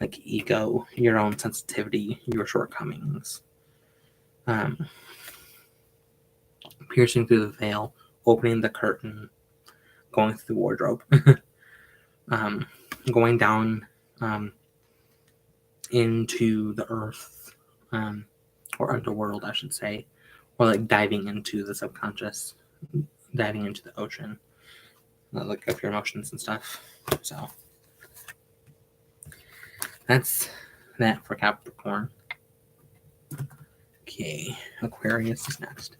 Speaker 1: like ego, your own sensitivity, your shortcomings. Piercing through the veil, opening the curtain, going through the wardrobe, going down into the earth, or underworld, I should say, or like diving into the subconscious, diving into the ocean, like of your emotions and stuff. So that's that for Capricorn. Okay, Aquarius is next.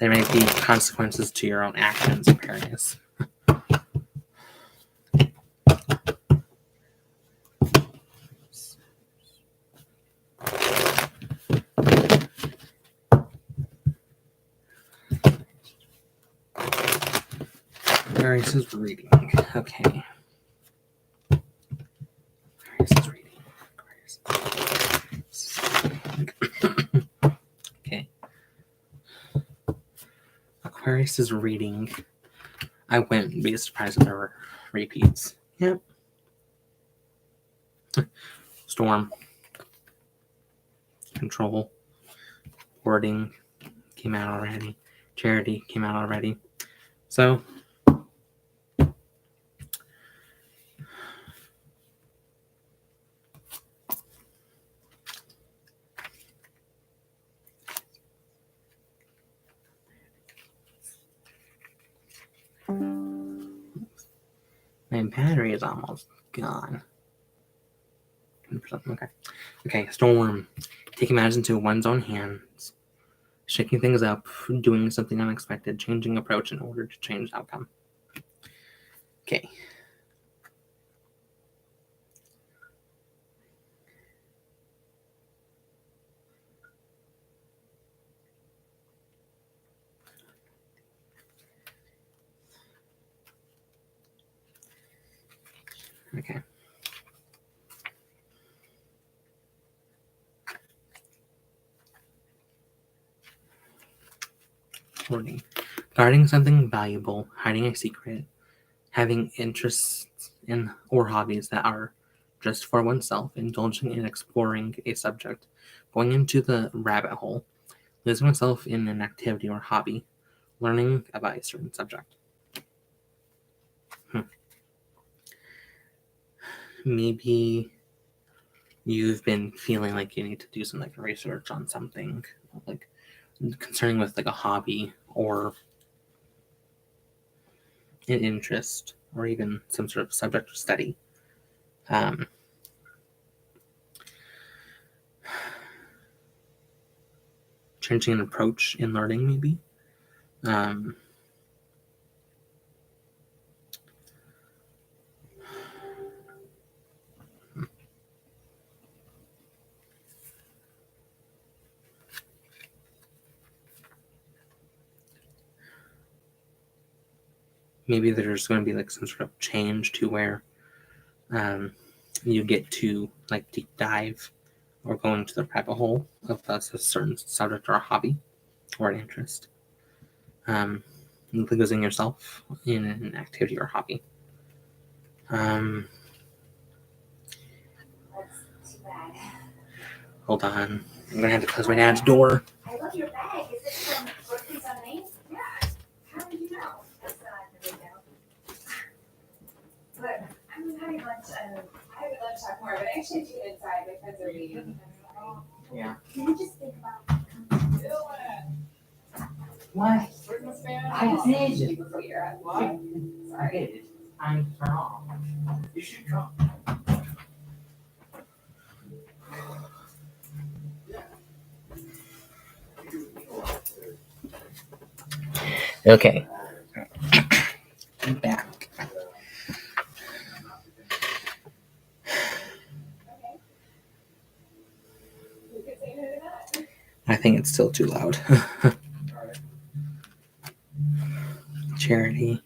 Speaker 1: There may be consequences to your own actions, Aquarius. Aquarius is reading. Okay. Aquarius is reading. Okay. Aquarius is reading. I wouldn't be surprised if there were repeats. Yep. Storm. Control. Wording came out already. Charity came out already. So, my battery is almost gone. Okay, Storm. Taking matters into one's own hands. Shaking things up, doing something unexpected, changing approach in order to change outcome. Okay. Okay. Wording. Guarding something valuable, hiding a secret, having interests in or hobbies that are just for oneself, indulging in exploring a subject, going into the rabbit hole, losing oneself in an activity or hobby, learning about a certain subject. Maybe you've been feeling like you need to do some like research on something, like concerning with like a hobby or an interest or even some sort of subject of study. Changing an approach in learning, maybe. Maybe there's going to be like some sort of change to where you get to like deep dive or go into the rabbit hole of a certain subject or a hobby or an interest. Losing yourself in an activity or hobby.
Speaker 2: That's too bad.
Speaker 1: Hold on. I'm going to have to close my dad's door.
Speaker 2: I love your bag. Is it from Brooklyn's on Main? Yeah. How did you know? That's the window. But I'm having lunch. I have lunch talk more, but I actually do it inside because they're meeting.
Speaker 1: Yeah.
Speaker 2: Can you just think about
Speaker 3: What?
Speaker 2: Christmas fan?
Speaker 3: I did.
Speaker 2: What? Sorry.
Speaker 3: It's time to turn off.
Speaker 2: You should come.
Speaker 1: Okay. I'm back. I think it's still too loud. Charity.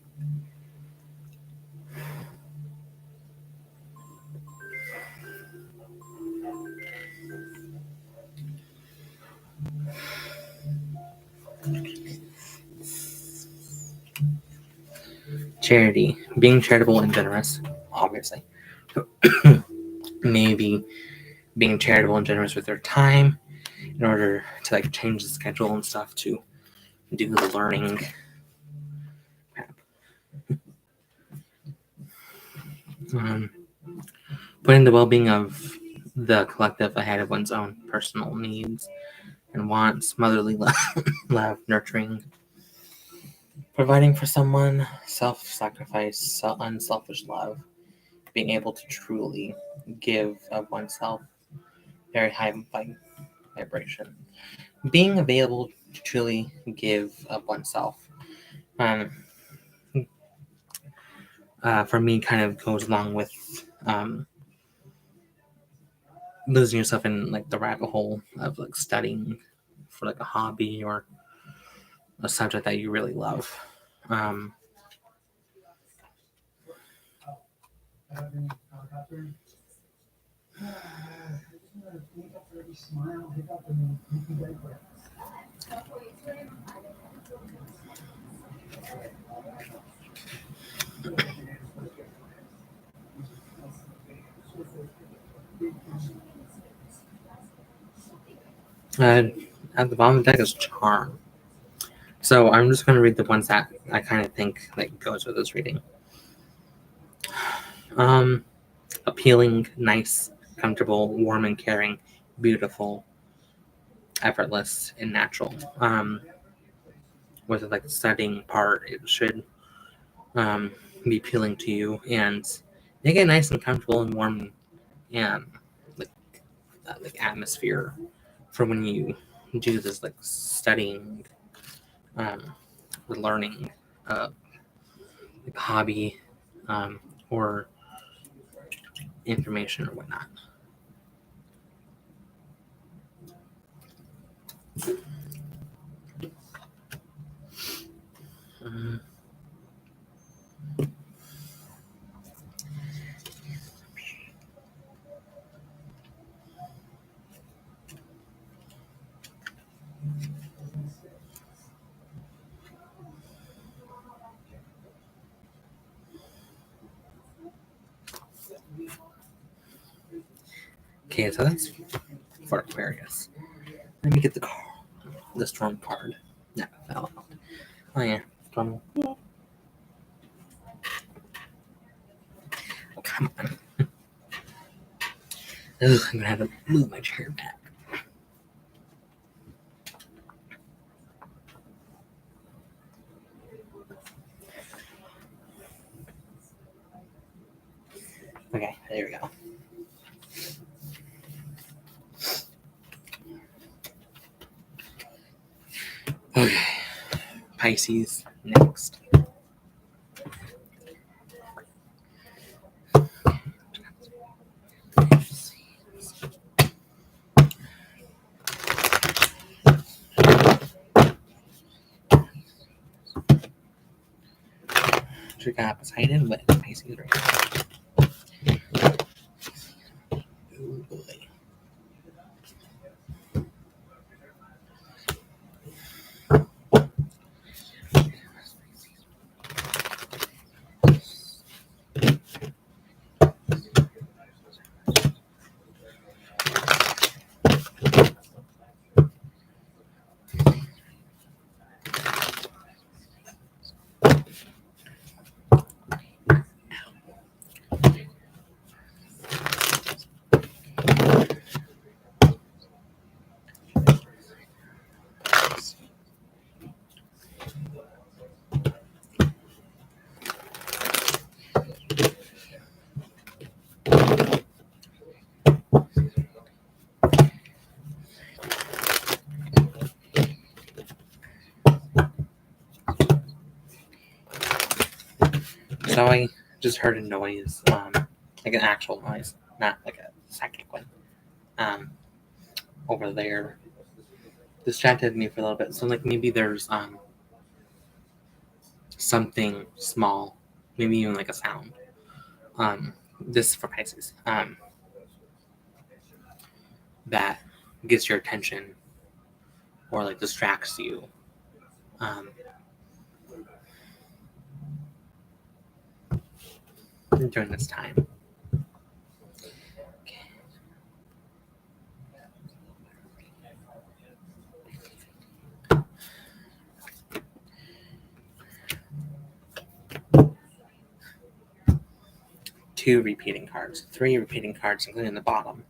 Speaker 1: Charity. Being charitable and generous, obviously. Maybe being charitable and generous with their time in order to like change the schedule and stuff to do the learning. Putting the well-being of the collective ahead of one's own personal needs and wants, motherly love, nurturing, providing for someone, self-sacrifice, unselfish love, being able to truly give of oneself, very high vibration, being available to truly give of oneself. For me, kind of goes along with losing yourself in like the rabbit hole of like studying for like a hobby or a subject that you really love. At the bottom of the deck is charm. So I'm just going to read the ones that I kind of think like goes with this reading. Appealing, nice, comfortable, warm and caring, beautiful, effortless, and natural. With like the studying part, it should be appealing to you and make it nice and comfortable and warm and like like atmosphere for when you do this like studying, learning, like hobby, or information or whatnot. Um, okay, so that's for Aquarius. Let me get the storm card. No, fell out. Oh yeah, storm. Oh, come on. Ugh, I'm gonna have to move my chair back. Okay, there we go. Okay, Pisces next. We got Poseidon, but Pisces right now. Oh boy. So I just heard a noise, like an actual noise, not like a psychic one, over there. Distracted me for a little bit. So like maybe there's something small, maybe even like a sound. This is for Pisces. That gets your attention or like distracts you. Um, during this time. Two repeating cards, three repeating cards, including the bottom.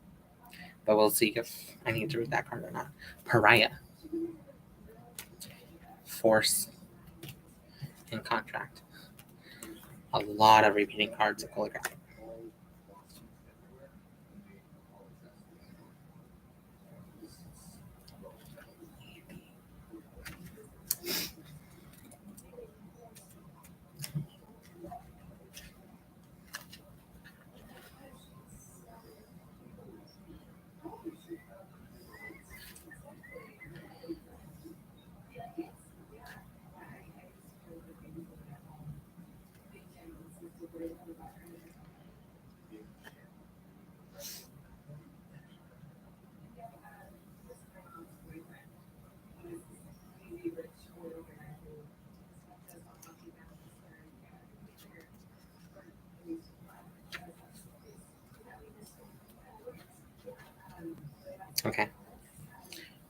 Speaker 1: But we'll see if I need to read that card or not. Pariah, force, and contract. A lot of repeating cards in calligraphy. Okay.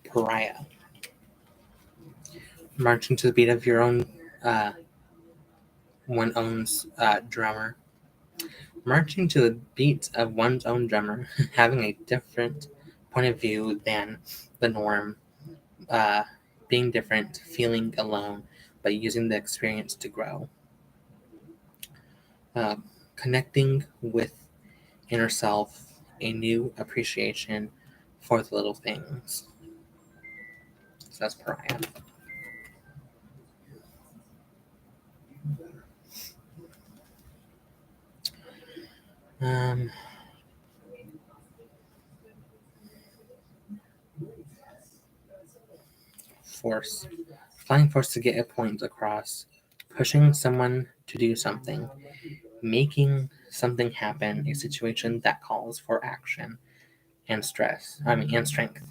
Speaker 1: Pariah. Marching to the beat of your own, drummer. Marching to the beat of one's own drummer, having a different point of view than the norm, being different, feeling alone, but using the experience to grow. Connecting with inner self, a new appreciation for the little things. So that's pariah. Um, Force. Applying force to get a point across. Pushing someone to do something. Making something happen, a situation that calls for action and and strength.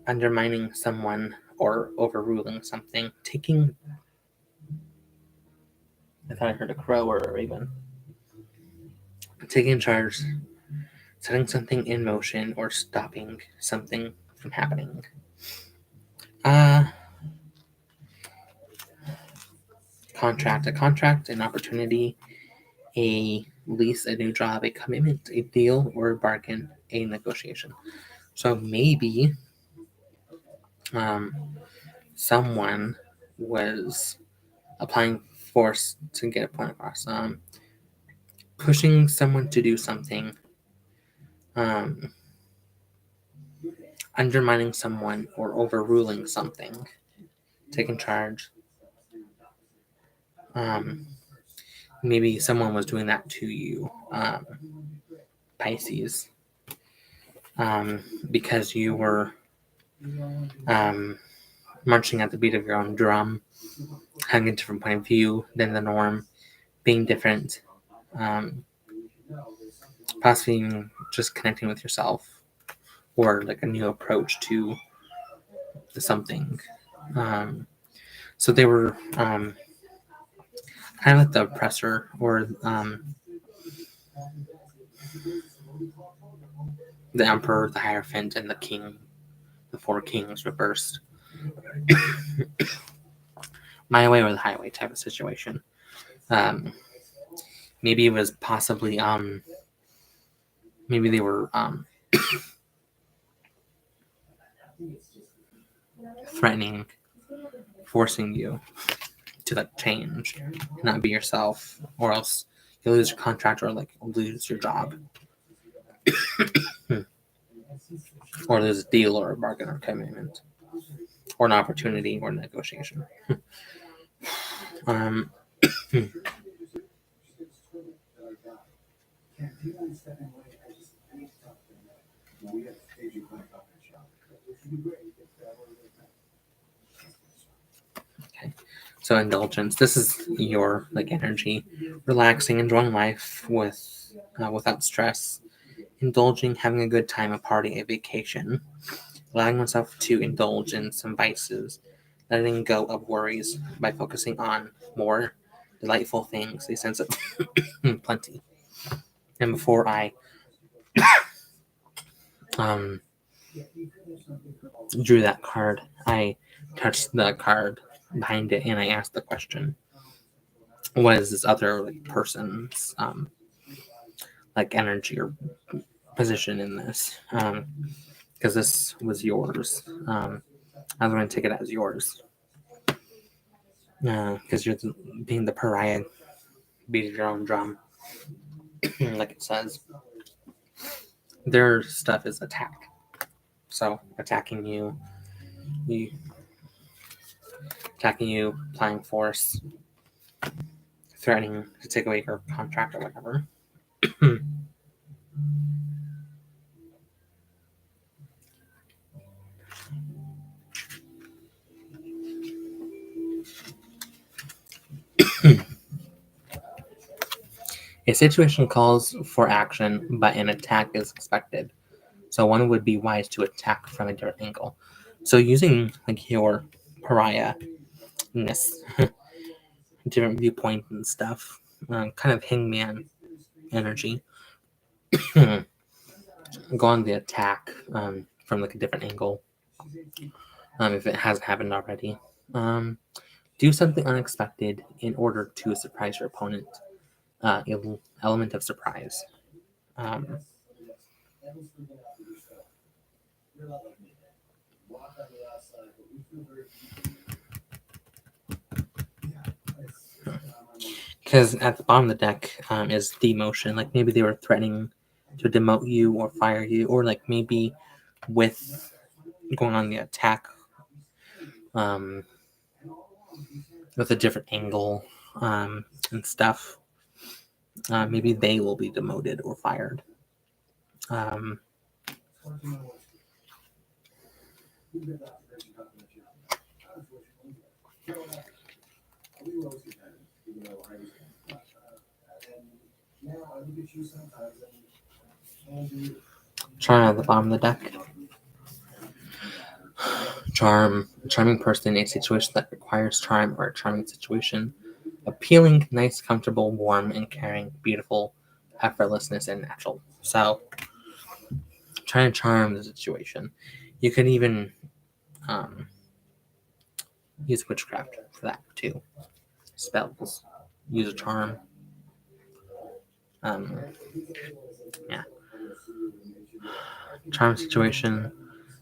Speaker 1: Undermining someone or overruling something. I thought I heard a crow or a raven. Taking charge, setting something in motion, or stopping something from happening. A contract, an opportunity, a lease, a new job, a commitment, a deal, or a bargain, a negotiation. So maybe someone was applying force to get a point across. Pushing someone to do something, um, undermining someone or overruling something, taking charge. Maybe someone was doing that to you, Pisces, because you were marching at the beat of your own drum, having a different point of view than the norm, being different, possibly just connecting with yourself or like a new approach to something. So they were kind of like the oppressor or the emperor, the hierophant, and the king, the four kings reversed. My way or the highway type of situation. Maybe it was possibly maybe they were threatening, forcing you to like change and not be yourself, or else you'll lose your contract or like lose your job, or lose a deal or a bargain or commitment, or an opportunity or negotiation. um, okay. So indulgence. This is your like energy, relaxing, enjoying life without stress, indulging, having a good time, a party, a vacation, allowing oneself to indulge in some vices, letting go of worries by focusing on more delightful things, a sense of plenty. And before I um, drew that card, I touched the card behind it and I asked the question: what is this other like person's like energy or position in this? Because this was yours. I was going to take it as yours because you're being the pariah, beat your own drum, like it says. Their stuff is attack. So attacking you applying force, threatening to take away your contract or whatever. A situation calls for action, but an attack is expected. So one would be wise to attack from a different angle. So using like your pariah-ness, different viewpoint and stuff, kind of hangman energy, go on the attack. from like a different angle. If it hasn't happened already. Do something unexpected in order to surprise your opponent. Element of surprise. Because at the bottom of the deck is demotion. Like maybe they were threatening to demote you or fire you, or like maybe with going on the attack with a different angle and stuff. Maybe they will be demoted or fired. Charm at the bottom of the deck. Charming person in a situation that requires charm, or a charming situation. Appealing, nice, comfortable, warm, and caring, beautiful, effortlessness, and natural. So, trying to charm the situation. You can even use witchcraft for that too. Spells. Use a charm. Yeah. Charm situation.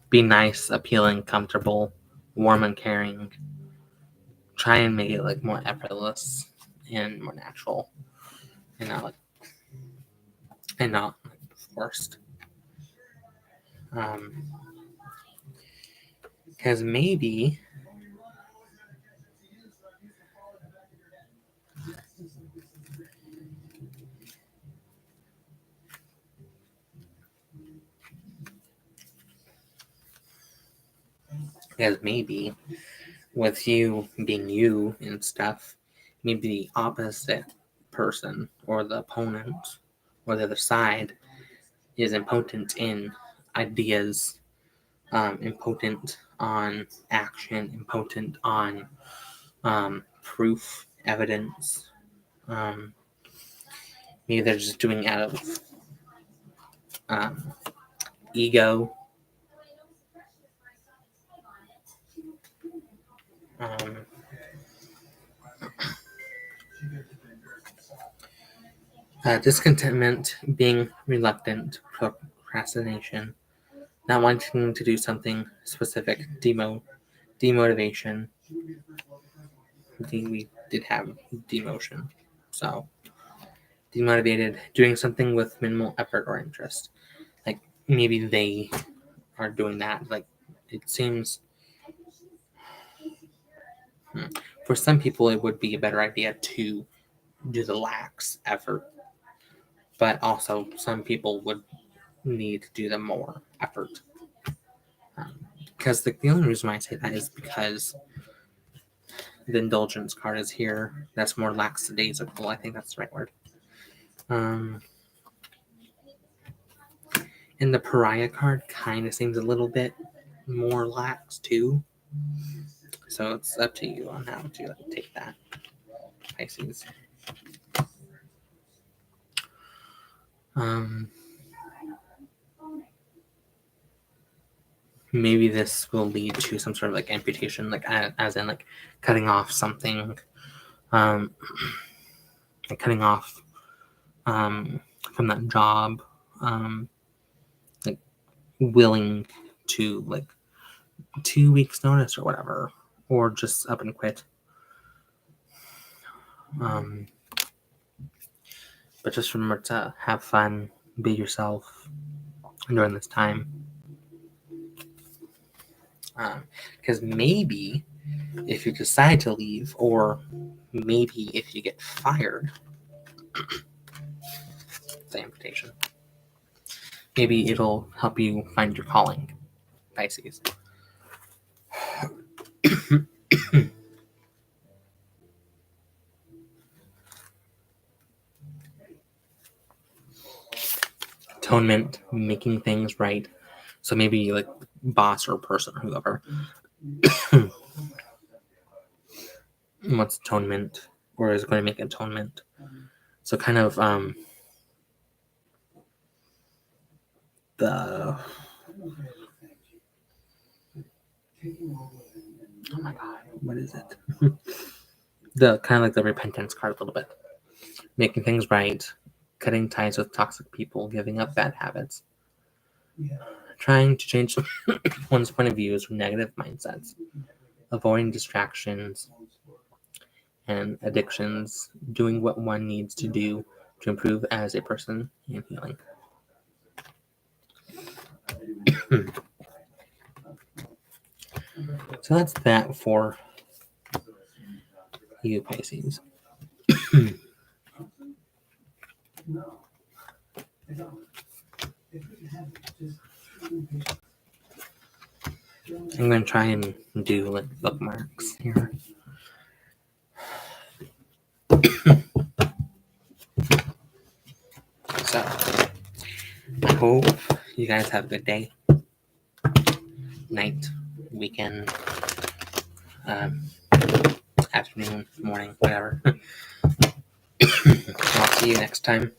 Speaker 1: Be nice, appealing, comfortable, warm, and caring. Try and make it like more effortless and more natural, and not forced. Because maybe with you being you and stuff, maybe the opposite person or the opponent or the other side is impotent in ideas, impotent on action, impotent on proof, evidence. Maybe they're just doing it out of ego. Discontentment, being reluctant, procrastination, not wanting to do something specific, demotivation. We did have demotion. So, demotivated, doing something with minimal effort or interest. Like, maybe they are doing that. Like, it seems. For some people, it would be a better idea to do the lax effort. But also, some people would need to do the more effort. Because the only reason why I say that is because the indulgence card is here. That's more lackadaisical. I think that's the right word. And the pariah card kind of seems a little bit more lax too. So it's up to you on how to take that, Pisces. Maybe this will lead to some sort of like amputation, like as in like cutting off something, like cutting off from that job, like willing to like 2 weeks notice or whatever, or just up and quit. But just remember to have fun, be yourself during this time. Because maybe if you decide to leave, or maybe if you get fired, the amputation, maybe it'll help you find your calling, Pisces. Atonement, making things right. So maybe like boss or person or whoever wants atonement or is going to make atonement. So kind of the Oh my god, what is it? The kind of like the repentance card a little bit. Making things right, cutting ties with toxic people, giving up bad habits, trying to change one's point of views from negative mindsets, avoiding distractions and addictions, doing what one needs to do to improve as a person, and healing. So that's that for you, Pisces. I'm going to try and do like bookmarks here. So, I hope you guys have a good day, night, weekend, afternoon, morning, whatever. I'll see you next time.